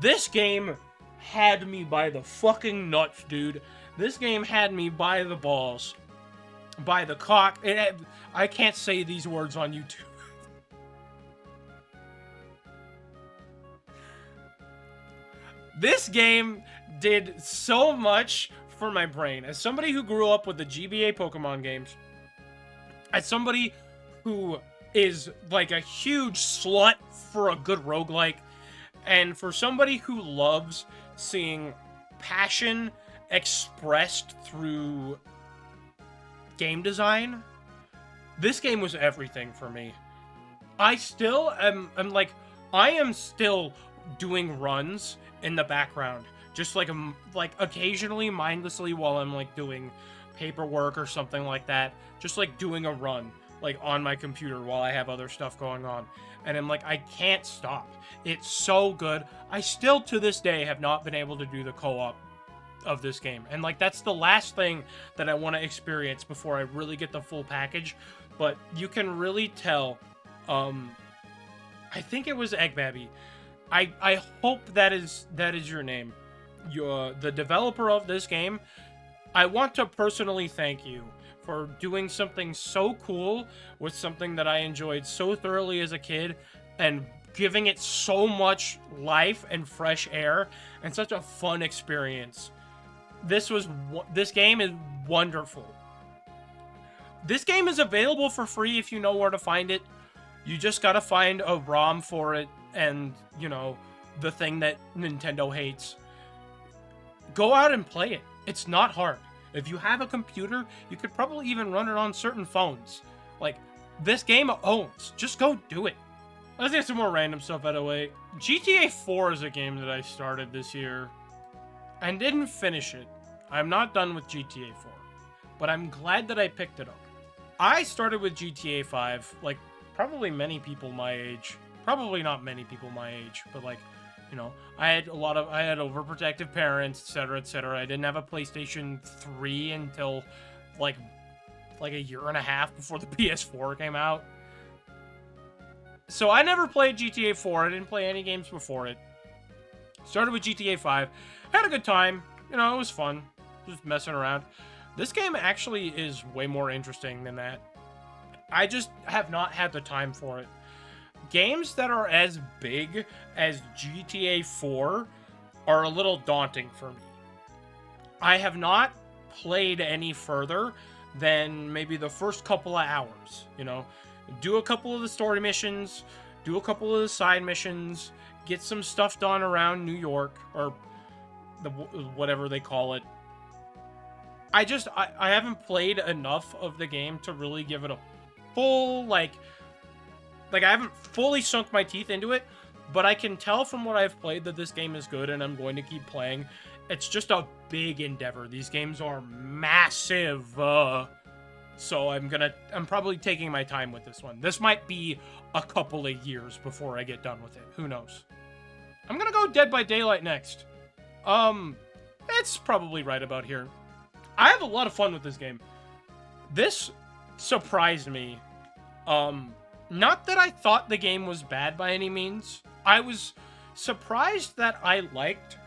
this game had me by the fucking nuts, dude. This game had me by the balls. By the cock. I can't say these words on YouTube. This game did so much for my brain. As somebody who grew up with the GBA Pokemon games, as somebody who is like a huge slut for a good roguelike, and for somebody who loves seeing passion expressed through game design, this game was everything for me. I still am still doing runs in the background, just like occasionally mindlessly while I'm like doing paperwork or something like that, just like doing a run like on my computer while I have other stuff going on, and I'm like, I can't stop. It's so good. I still to this day have not been able to do the co-op of this game, and like that's the last thing that I want to experience before I really get the full package. But you can really tell, I think it was Egg Babby. I hope that is your name. You're the developer of this game. I want to personally thank you for doing something so cool with something that I enjoyed so thoroughly as a kid, and giving it so much life and fresh air and such a fun experience. This game is wonderful. This game is available for free if you know where to find it. You just gotta find a ROM for it, and, you know, the thing that Nintendo hates. Go out and play it. It's not hard. If you have a computer, you could probably even run it on certain phones. Like, this game owns. Just go do it. Let's get some more random stuff out of the way. GTA 4 is a game that I started this year and didn't finish it. I'm not done with GTA 4, but I'm glad that I picked it up. I started with GTA 5, like probably many people my age. Probably not many people my age, but like, you know, I had overprotective parents, etc., etc. I didn't have a PlayStation 3 until like a year and a half before the PS4 came out. So I never played GTA 4. I didn't play any games before it. Started with GTA 5. Had a good time. You know, it was fun. Just messing around. This game actually is way more interesting than that. I just have not had the time for it. Games that are as big as GTA 4 are a little daunting for me. I have not played any further than maybe the first couple of hours, you know. Do a couple of the story missions, do a couple of the side missions, get some stuff done around New York, or whatever they call it. I haven't played enough of the game to really give it a full, like I haven't fully sunk my teeth into it, but I can tell from what I've played that this game is good, and I'm going to keep playing. It's just a big endeavor. These games are massive, so I'm probably taking my time with this one. This might be a couple of years before I get done with it. Who knows? I'm gonna go Dead by Daylight next. It's probably right about here. I have a lot of fun with this game. This surprised me. Not that I thought the game was bad by any means. I was surprised that I liked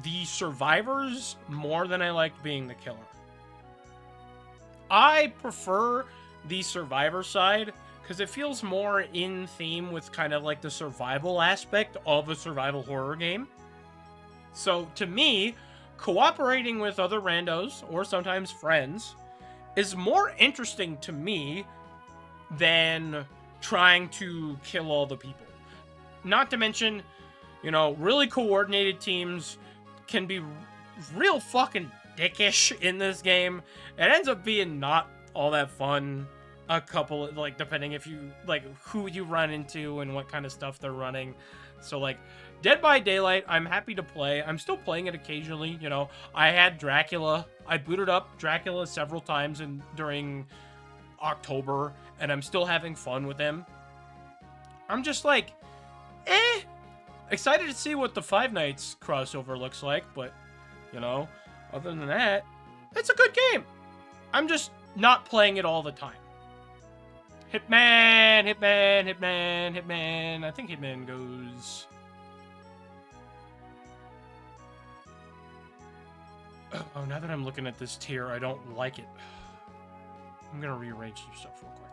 the survivors more than I liked being the killer. I prefer the survivor side because it feels more in theme with kind of like the survival aspect of a survival horror game. So to me, cooperating with other randos, or sometimes friends, is more interesting to me than trying to kill all the people. Not to mention, you know, really coordinated teams can be real fucking dickish in this game. It ends up being not all that fun. A couple, like, depending if you, like, who you run into and what kind of stuff they're running. So, like, Dead by Daylight, I'm happy to play. I'm still playing it occasionally, you know. I had Dracula. I booted up Dracula several times during October, and I'm still having fun with him. I'm just like, excited to see what the Five Nights crossover looks like, but, you know, other than that, it's a good game. I'm just not playing it all the time. Hitman, Hitman, Hitman, Hitman. I think Hitman goes... Oh, now that I'm looking at this tier, I don't like it. I'm gonna rearrange some stuff real quick.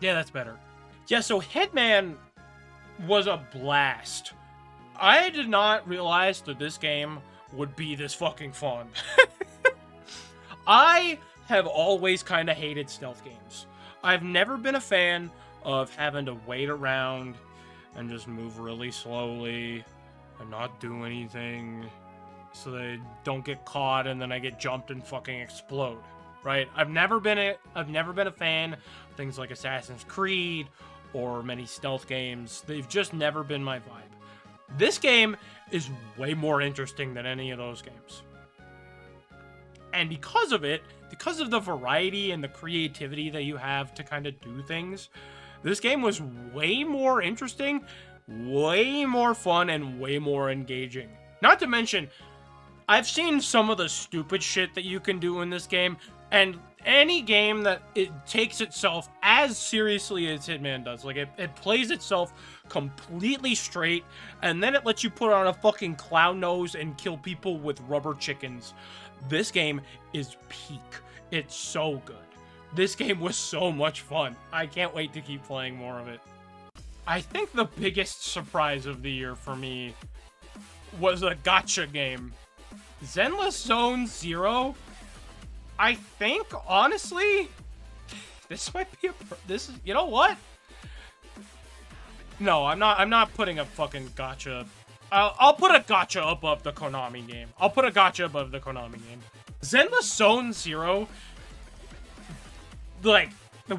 Yeah, that's better. Yeah, so Hitman was a blast. I did not realize that this game would be this fucking fun. I have always kind of hated stealth games. I've never been a fan of having to wait around and just move really slowly and not do anything so they don't get caught and then I get jumped and fucking explode. Right? I've never been a fan of things like Assassin's Creed or many stealth games. They've just never been my vibe. This game is way more interesting than any of those games. And because of it, because of the variety and the creativity that you have to kind of do things, this game was way more interesting, way more fun, and way more engaging. Not to mention, I've seen some of the stupid shit that you can do in this game, and any game that it takes itself as seriously as Hitman does, like it plays itself completely straight, and then it lets you put on a fucking clown nose and kill people with rubber chickens. This game is peak. It's so good. This game was so much fun. I can't wait to keep playing more of it. I think the biggest surprise of the year for me was a gacha game. Zenless Zone Zero. I think, honestly, this might be this is, you know what? No, I'm not putting a fucking gacha. I'll put a gacha above the Konami game. I'll put a gacha above the Konami game. Zenless Zone Zero, like,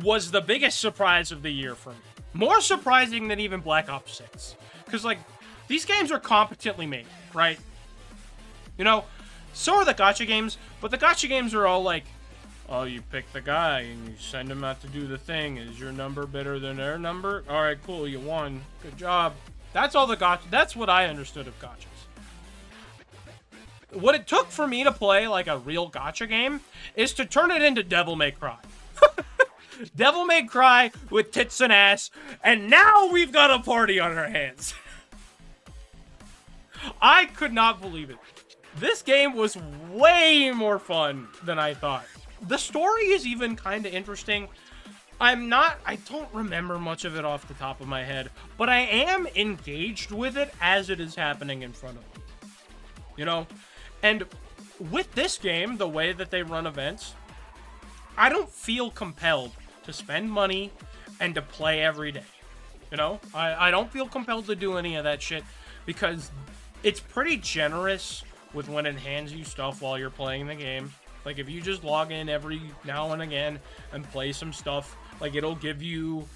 was the biggest surprise of the year for me. More surprising than even Black Ops 6. Because, like, these games are competently made, right? You know, so are the gacha games, but the gacha games are all like, oh, you pick the guy and you send him out to do the thing. Is your number better than their number? All right, cool, you won. Good job. That's all the gacha. That's what I understood of gachas. What it took for me to play like a real gacha game is to turn it into Devil May Cry. Devil May Cry with tits and ass, and now we've got a party on our hands. I could not believe it. This game was way more fun than I thought. The story is even kind of interesting. I don't remember much of it off the top of my head, but I am engaged with it as it is happening in front of me. You know? And with this game, the way that they run events, I don't feel compelled to spend money and to play every day. You know? I don't feel compelled to do any of that shit because it's pretty generous with when it hands you stuff while you're playing the game. Like, if you just log in every now and again and play some stuff, like, it'll give you,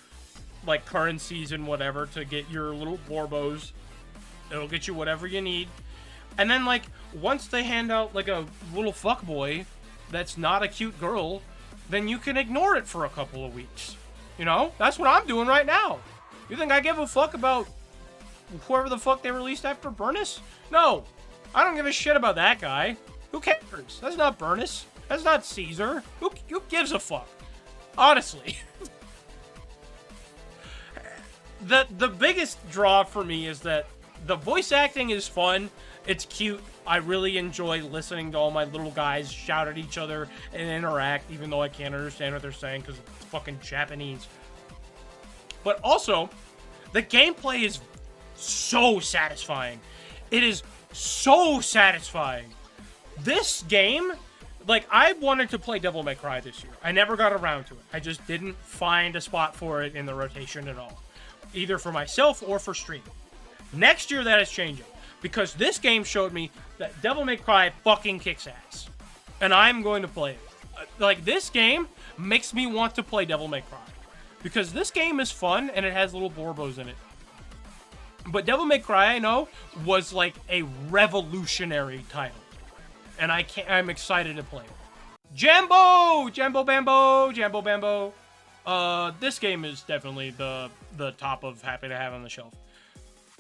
like, currencies and whatever to get your little borbos. It'll get you whatever you need. And then, like, once they hand out, like, a little fuckboy that's not a cute girl, then you can ignore it for a couple of weeks. You know? That's what I'm doing right now. You think I give a fuck about whoever the fuck they released after Burnus? No. I don't give a shit about that guy. Who cares? That's not Burnus. That's not Caesar. Who gives a fuck? Honestly. The biggest draw for me is that the voice acting is fun. It's cute. I really enjoy listening to all my little guys shout at each other and interact, even though I can't understand what they're saying because it's fucking Japanese. But also, the gameplay is so satisfying. It is so satisfying. This game, like, I wanted to play Devil May Cry this year. I never got around to it. I just didn't find a spot for it in the rotation at all. Either for myself or for stream. Next year, that is changing. Because this game showed me that Devil May Cry fucking kicks ass. And I'm going to play it. Like, this game makes me want to play Devil May Cry. Because this game is fun, and it has little Borbos in it. But Devil May Cry, I know, was like a revolutionary title. And I'm excited to play it. Jambo! Jambo Bambo! Jambo Bambo! This game is definitely the top of happy to have on the shelf.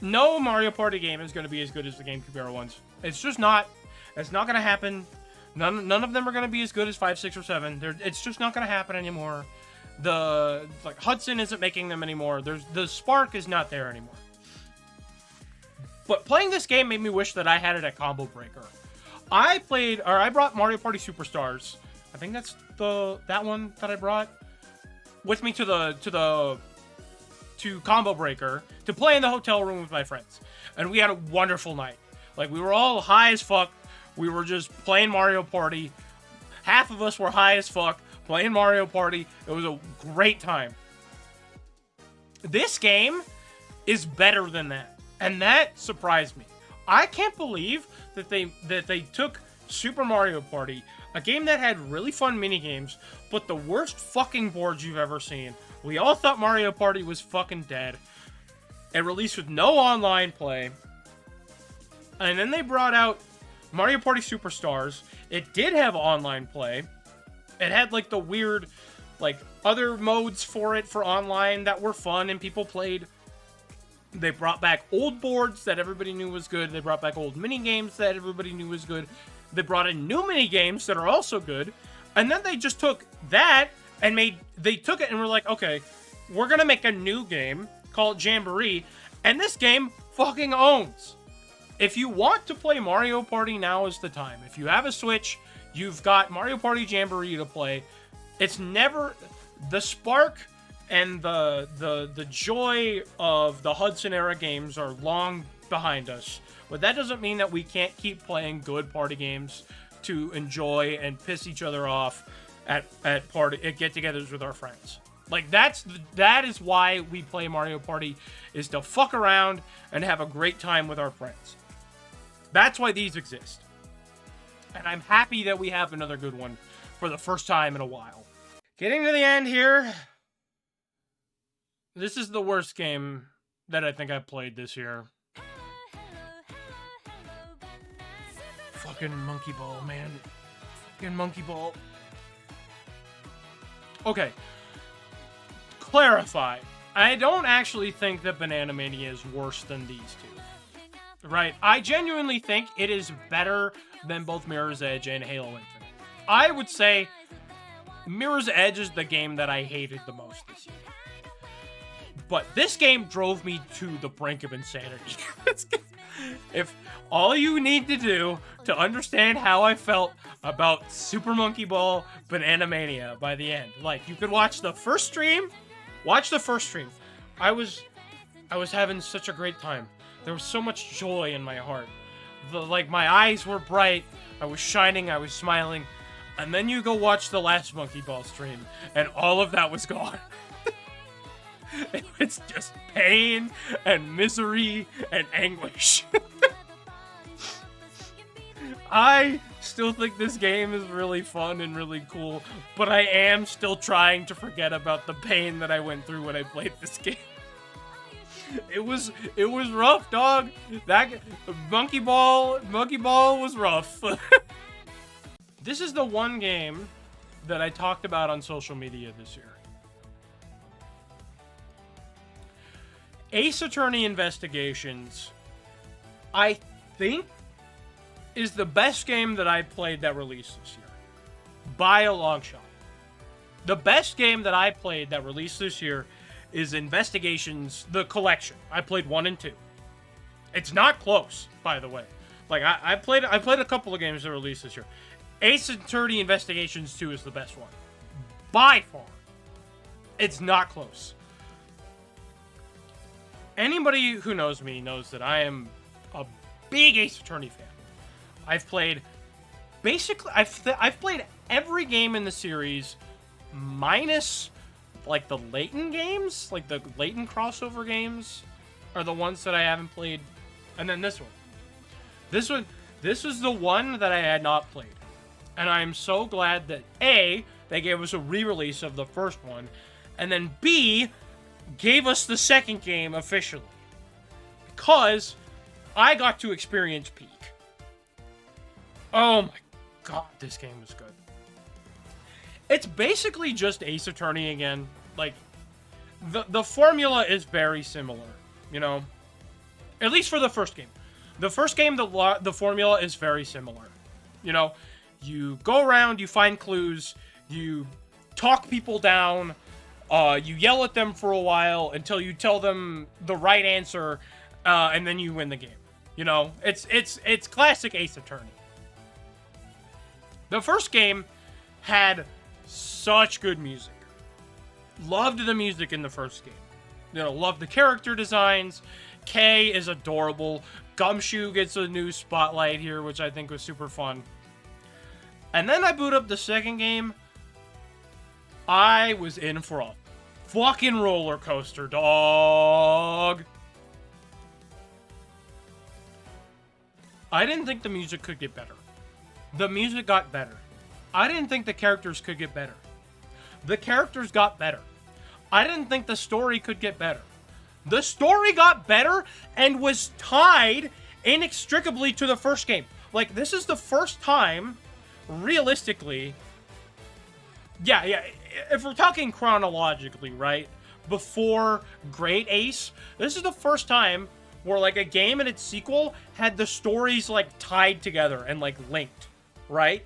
No Mario Party game is going to be as good as the GameCube era ones. It's just not. It's not going to happen. None of them are going to be as good as 5, 6, or 7. It's just not going to happen anymore. Hudson isn't making them anymore. The spark is not there anymore. But playing this game made me wish that I had it at Combo Breaker. I brought Mario Party Superstars. I think that's that one that I brought with me to Combo Breaker to play in the hotel room with my friends. And we had a wonderful night. Like, we were all high as fuck. We were just playing Mario Party. Half of us were high as fuck playing Mario Party. It was a great time. This game is better than that. And that surprised me. I can't believe that they took Super Mario Party, a game that had really fun minigames, but the worst fucking boards you've ever seen. We all thought Mario Party was fucking dead. It released with no online play. And then they brought out Mario Party Superstars. It did have online play. It had, like, the weird, like, other modes for it for online that were fun and people played. They brought back old boards that everybody knew was good. They brought back old minigames that everybody knew was good. They brought in new minigames that are also good. And then they just took that and they took it and were like, okay, we're going to make a new game called Jamboree. And this game fucking owns. If you want to play Mario Party, now is the time. If you have a Switch, you've got Mario Party Jamboree to play. It's never... The spark and the joy of the Hudson era games are long behind us. But that doesn't mean that we can't keep playing good party games to enjoy and piss each other off at get-togethers with our friends. Like, that is why we play Mario Party, is to fuck around and have a great time with our friends. That's why these exist. And I'm happy that we have another good one for the first time in a while. Getting to the end here. This is the worst game that I think I've played this year. Fucking Monkey Ball, man. Fucking Monkey Ball. Okay. Clarify. I don't actually think that Banana Mania is worse than these two. Right? I genuinely think it is better than both Mirror's Edge and Halo Infinite. I would say Mirror's Edge is the game that I hated the most this year. But this game drove me to the brink of insanity. If all you need to do to understand how I felt about Super Monkey Ball Banana Mania by the end, like, you could watch the first stream. Watch the first stream. I was having such a great time. There was so much joy in my heart. My eyes were bright. I was shining. I was smiling. And then you go watch the last Monkey Ball stream, and all of that was gone. It's just pain and misery and anguish. I still think this game is really fun and really cool, but I am still trying to forget about the pain that I went through when I played this game. It was rough, dog. That monkey ball was rough. This is the one game that I talked about on social media this year. Ace Attorney Investigations, I think, is the best game that I played that released this year. By a long shot. The best game that I played that released this year is Investigations, the collection. I played 1 and 2. It's not close, by the way. Like, I played a couple of games that released this year. Ace Attorney Investigations 2 is the best one. By far. It's not close. Anybody who knows me knows that I am a big Ace Attorney fan. I've played every game in the series minus like the Layton games, like the Layton crossover games are the ones that I haven't played. And then this one. This was the one that I had not played. And I'm so glad that A, they gave us a re-release of the first one, and then B, gave us the second game officially. Because I got to experience Peak. Oh my god, this game was good. It's basically just Ace Attorney again. Like, the formula is very similar, you know? At least for the first game. The first game, the formula is very similar. You know, you go around, you find clues, you talk people down, you yell at them for a while until you tell them the right answer, and then you win the game. You know, it's classic Ace Attorney. The first game had such good music. Loved the music in the first game. You know, loved the character designs. Kay is adorable. Gumshoe gets a new spotlight here, which I think was super fun. And then I boot up the second game. I was in for a fucking roller coaster, dog. I didn't think the music could get better. The music got better. I didn't think the characters could get better. The characters got better. I didn't think the story could get better. The story got better and was tied inextricably to the first game. Like, this is the first time, realistically... Yeah, if we're talking chronologically, right? Before Great Ace, this is the first time where, like, a game and its sequel had the stories, like, tied together and, like, linked, right?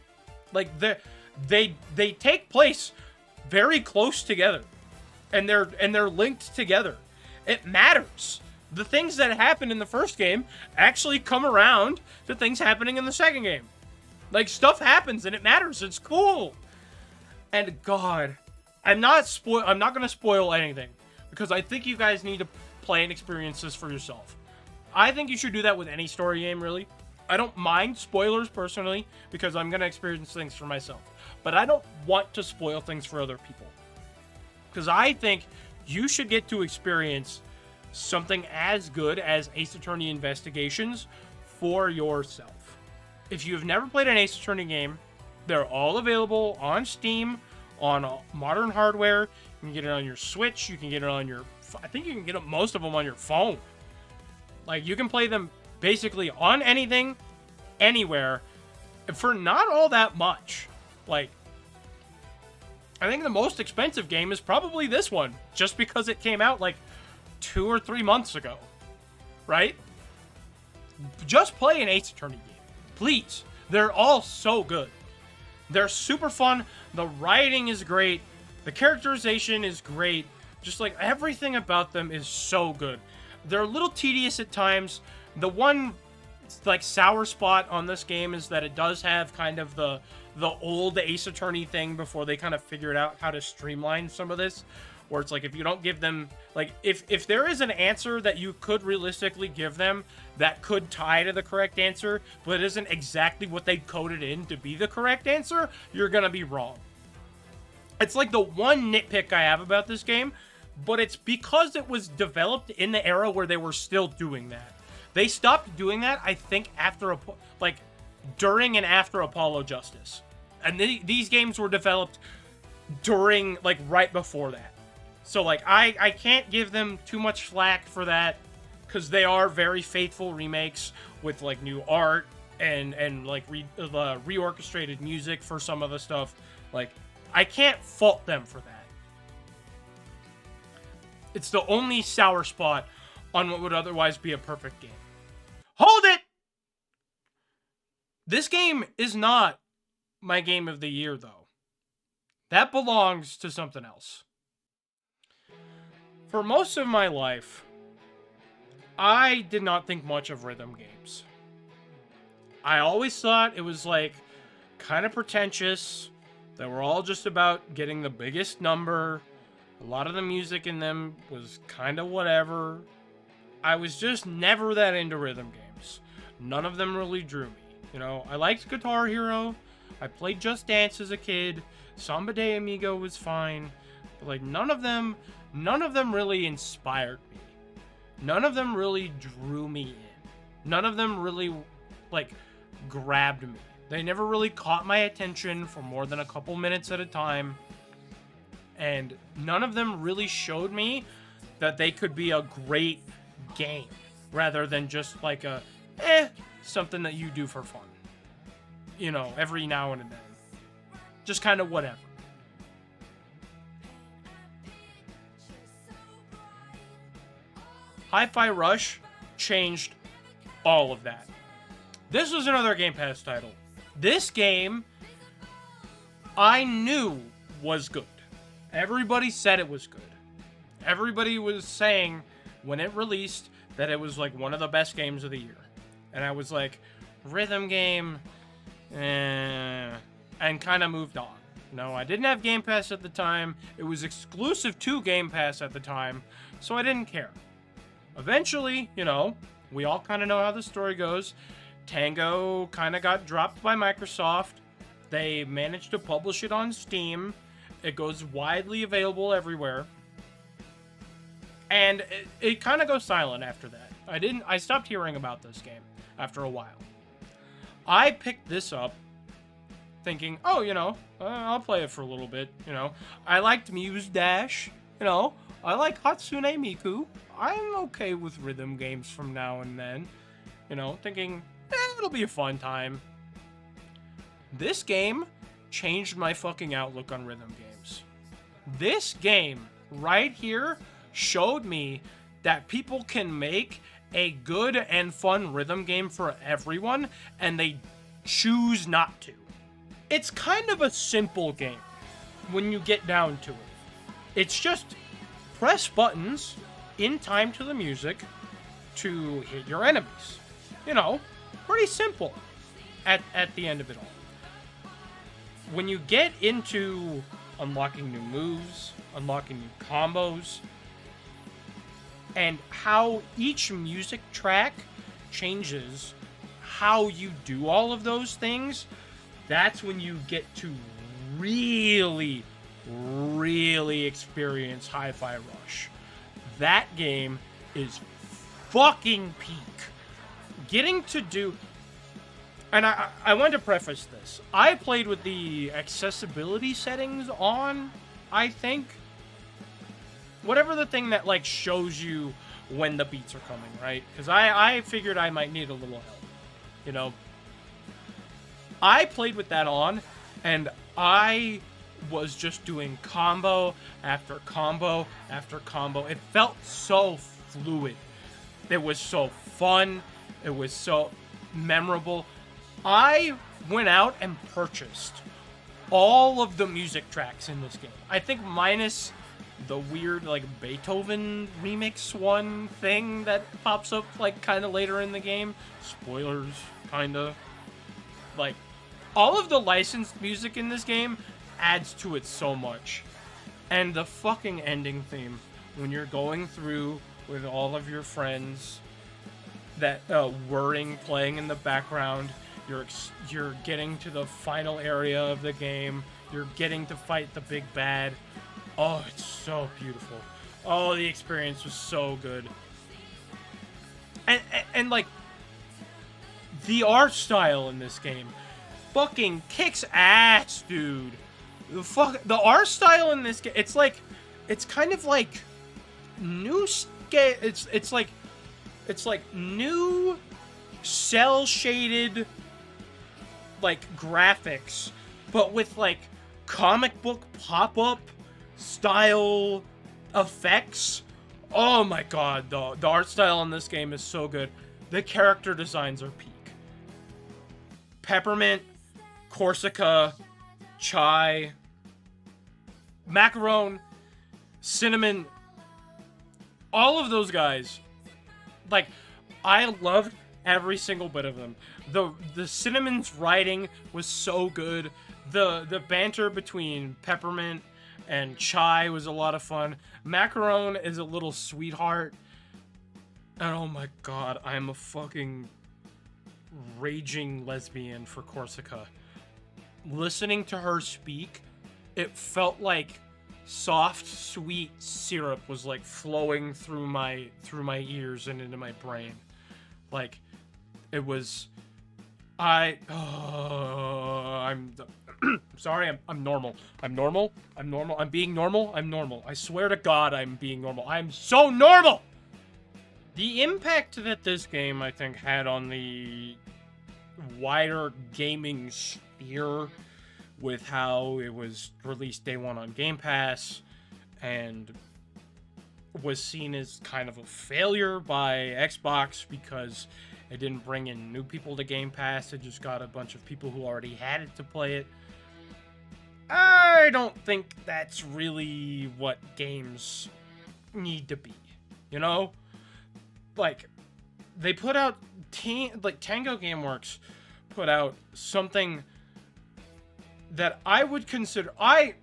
Like, they take place very close together. And they're linked together. It matters. The things that happen in the first game actually come around to things happening in the second game. Like, stuff happens and it matters. It's cool. And God, I'm not going to spoil anything because I think you guys need to play and experience this for yourself. I think you should do that with any story game, really. I don't mind spoilers personally because I'm going to experience things for myself. But I don't want to spoil things for other people. Because I think you should get to experience something as good as Ace Attorney Investigations for yourself. If you've never played an Ace Attorney game, they're all available on Steam, on modern hardware. You can get it on your Switch. You can get it on your... I think you can get most of them on your phone. Like, you can play them basically on anything, anywhere, for not all that much. Like, I think the most expensive game is probably this one, just because it came out like 2 or 3 months ago, right? Just play an Ace Attorney game, please. They're all so good. They're super fun. The writing is great. The characterization is great. Just like everything about them is so good. They're a little tedious at times. The one like sour spot on this game is that it does have kind of the old Ace Attorney thing before they kind of figured out how to streamline some of this, where it's like if you don't give them, like, if there is an answer that you could realistically give them that could tie to the correct answer, but it isn't exactly what they coded in to be the correct answer, you're gonna be wrong. It's like the one nitpick I have about this game, but it's because it was developed in the era where they were still doing that. They stopped doing that, I think, after, like, during and after Apollo Justice. And these games were developed during, like, right before that. So, like, I can't give them too much flack for that, because they are very faithful remakes with, like, new art and like, reorchestrated music for some of the stuff. Like, I can't fault them for that. It's the only sour spot on what would otherwise be a perfect game. Hold it! This game is not my game of the year, though. That belongs to something else. For most of my life, I did not think much of rhythm games. I always thought it was, like, kind of pretentious. They were all just about getting the biggest number. A lot of the music in them was kind of whatever. I was just never that into rhythm games. None of them really drew me. You know, I liked Guitar Hero. I played Just Dance as a kid. Samba de Amigo was fine. But, like, none of them really inspired me. None of them really drew me in. None of them really, like, grabbed me. They never really caught my attention for more than a couple minutes at a time. And none of them really showed me that they could be a great game, rather than just like a, something that you do for fun. You know, every now and then. Just kind of whatever. Hi-Fi Rush changed all of that. This was another Game Pass title. This game, I knew was good. Everybody said it was good. Everybody was saying when it released that it was like one of the best games of the year. And I was like, rhythm game, and kind of moved on. No, I didn't have Game Pass at the time. It was exclusive to Game Pass at the time, so I didn't care. Eventually, you know, we all kind of know how the story goes. Tango kind of got dropped by Microsoft. They managed to publish it on Steam. It goes widely available everywhere. And it kind of goes silent after that. I stopped hearing about this game after a while. I picked this up thinking, oh, you know, I'll play it for a little bit, you know. I liked Muse Dash, you know. I like Hatsune Miku. I'm okay with rhythm games from now and then. You know, thinking, it'll be a fun time. This game changed my fucking outlook on rhythm games. This game right here showed me that people can make a good and fun rhythm game for everyone, and they choose not to. It's kind of a simple game when you get down to it. It's just press buttons in time to the music to hit your enemies. You know, pretty simple at the end of it all. When you get into unlocking new moves, unlocking new combos, and how each music track changes how you do all of those things, that's when you get to really, really experience Hi-Fi Rush. That game is fucking peak. Getting to do... And I want to preface this. I played with the accessibility settings on, I think. Whatever the thing that, like, shows you when the beats are coming, right? Because I figured I might need a little help, you know? I played with that on, and I was just doing combo after combo after combo. It felt so fluid. It was so fun. It was so memorable. I went out and purchased all of the music tracks in this game. I think minus the weird, like, Beethoven remix one thing that pops up, like, kind of later in the game. Spoilers, kind of. Like, all of the licensed music in this game adds to it so much. And the fucking ending theme, when you're going through with all of your friends, that whirring playing in the background, you're getting to the final area of the game, you're getting to fight the big bad. Oh, it's so beautiful. Oh, the experience was so good. And like, the art style in this game fucking kicks ass, dude. The art style in this game, it's like it's kind of like new scale. It's like new cell shaded like graphics, but with like comic book pop-up style effects. Oh my god, the art style in this game is so good. The character designs are peak. Peppermint, Corsica, Chai, Macaron, Cinnamon, all of those guys, like, I loved every single bit of them. The Cinnamon's writing was so good. The banter between Peppermint and Chai was a lot of fun. Macaron is a little sweetheart. And oh my god, I'm a fucking raging lesbian for Corsica. Listening to her speak, it felt like soft, sweet syrup was like flowing through my ears and into my brain. Like, it was... I'm sorry, I'm normal. I'm normal. I'm being normal. I'm normal. I swear to God, I'm being normal. I'm so normal! The impact that this game, I think, had on the wider gaming sphere with how it was released day one on Game Pass and was seen as kind of a failure by Xbox because it didn't bring in new people to Game Pass. It just got a bunch of people who already had it to play it. I don't think that's really what games need to be, you know? Like, they put out Tango Gameworks put out something that I would consider I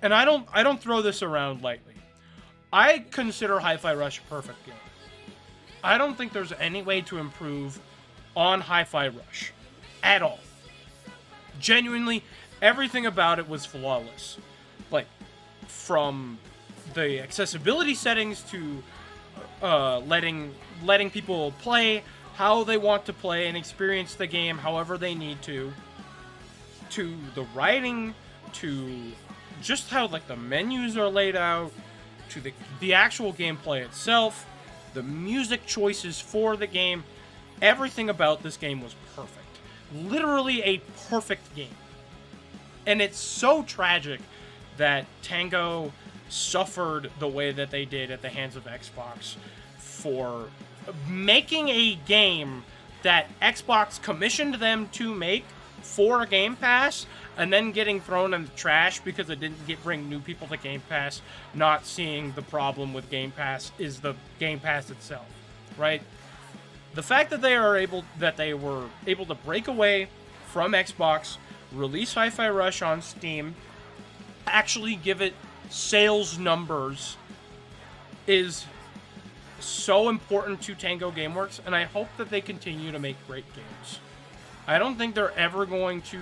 don't throw this around lightly. I consider Hi-Fi Rush a perfect game. I don't think there's any way to improve on Hi-Fi Rush at all. Genuinely, everything about it was flawless. Like, from the accessibility settings to letting people play how they want to play and experience the game however they need to the writing, to just how like the menus are laid out, to the actual gameplay itself, the music choices for the game. Everything about this game was perfect. Literally a perfect game. And it's so tragic that Tango suffered the way that they did at the hands of Xbox for making a game that Xbox commissioned them to make for Game Pass and then getting thrown in the trash because it didn't bring new people to Game Pass, not seeing the problem with Game Pass is the Game Pass itself, right? The fact that they were able to break away from Xbox, release Hi-Fi Rush on Steam, actually give it sales numbers is so important to Tango Gameworks, and I hope that they continue to make great games. I don't think they're ever going to...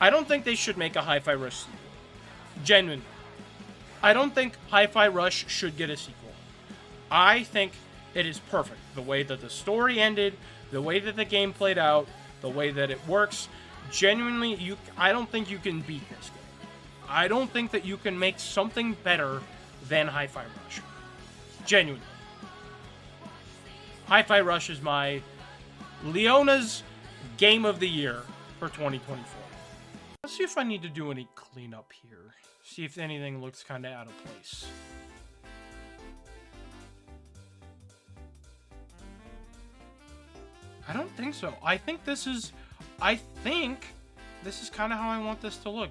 I don't think they should make a Hi-Fi Rush sequel. Genuinely. I don't think Hi-Fi Rush should get a sequel. I think it is perfect. The way that the story ended, the way that the game played out, the way that it works. Genuinely, I don't think you can beat this game. I don't think that you can make something better than Hi-Fi Rush. Genuinely. Hi-Fi Rush is my Leona's Game of the Year for 2024. Let's see if I need to do any cleanup here. See if anything looks kind of out of place. I don't think so. I think this is kind of how I want this to look.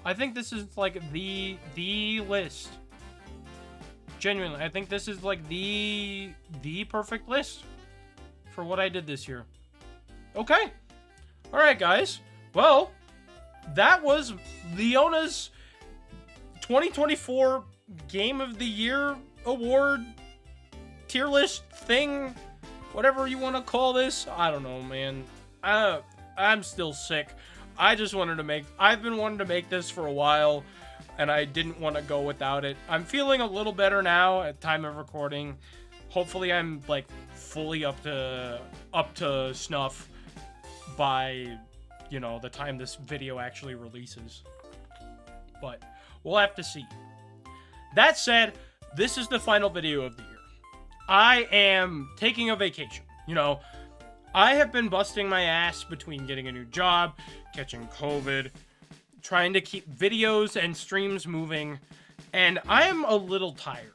I think this is like the list. Genuinely, I think this is like the perfect list for what I did this year. Okay. All right, guys. Well, that was Leona's 2024 Game of the Year award tier list thing, whatever you want to call this. I don't know, man. I'm still sick. I've been wanting to make this for a while, and I didn't want to go without it. I'm feeling a little better now at time of recording. Hopefully I'm like fully up to snuff by, you know, the time this video actually releases. But we'll have to see. That said, this is the final video of the year. I am taking a vacation. You know, I have been busting my ass between getting a new job, catching COVID, trying to keep videos and streams moving, and I am a little tired.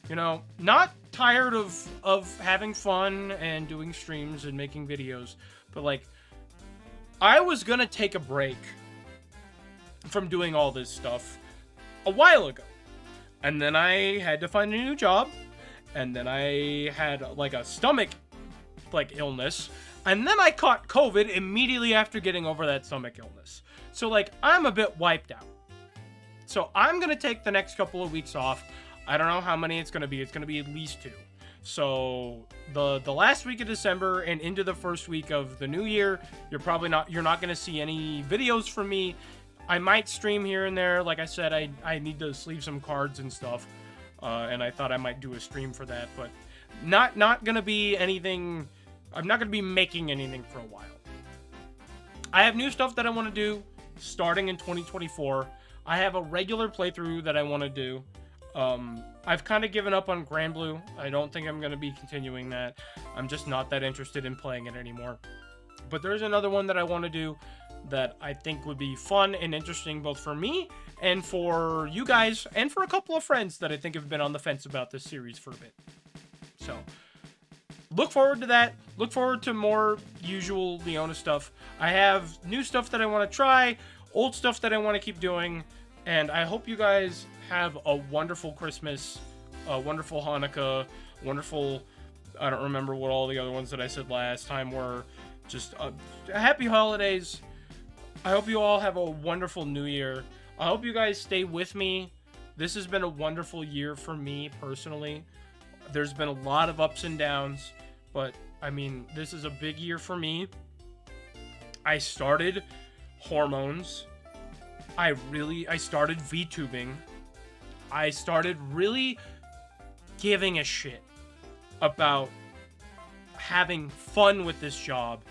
You know, not tired of having fun and doing streams and making videos, but like, I was gonna take a break from doing all this stuff a while ago. And then I had to find a new job, and then I had like a stomach illness, and then I caught COVID immediately after getting over that stomach illness. So like, I'm a bit wiped out. So I'm gonna take the next couple of weeks off. I don't know how many it's gonna be. It's gonna be at least 2. So the last week of December and into the first week of the new year, you're not gonna see any videos from me. I might stream here and there. Like I said, I need to sleeve some cards and stuff, and I thought I might do a stream for that, but not gonna be anything. I'm not gonna be making anything for a while. I have new stuff that I want to do starting in 2024. I have a regular playthrough that I want to do. I've kind of given up on Grand Blue. I don't think I'm going to be continuing that. I'm just not that interested in playing it anymore. But there's another one that I want to do that I think would be fun and interesting both for me and for you guys and for a couple of friends that I think have been on the fence about this series for a bit. So, look forward to that. Look forward to more usual Leona stuff. I have new stuff that I want to try, old stuff that I want to keep doing, and I hope you guys have a wonderful Christmas, a wonderful Hanukkah, wonderful, I don't remember what all the other ones that I said last time were, just happy holidays. I hope you all have a wonderful new year. I hope you guys stay with me. This has been a wonderful year for me personally. There's been a lot of ups and downs, but I mean, this is a big year for me. I started hormones. I started vtubing. I started really giving a shit about having fun with this job.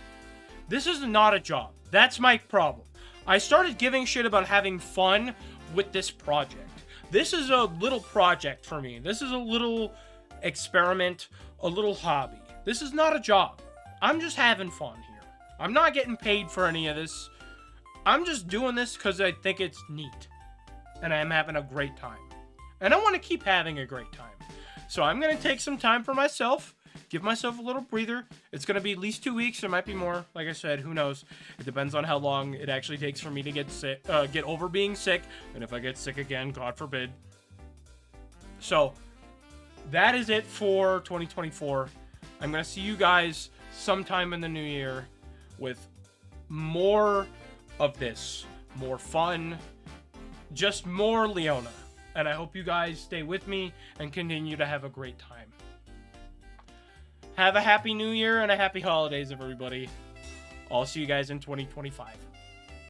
This is not a job. That's my problem. I started giving shit about having fun with this project. This is a little project for me. This is a little experiment, a little hobby. This is not a job. I'm just having fun here. I'm not getting paid for any of this. I'm just doing this because I think it's neat. And I'm having a great time. And I want to keep having a great time. So I'm going to take some time for myself. Give myself a little breather. It's going to be at least 2 weeks. There might be more. Like I said, who knows? It depends on how long it actually takes for me to get sick, get over being sick. And if I get sick again, God forbid. So that is it for 2024. I'm going to see you guys sometime in the new year with more of this. More fun. Just more Leona. And I hope you guys stay with me and continue to have a great time. Have a happy new year and a happy holidays, everybody. I'll see you guys in 2025.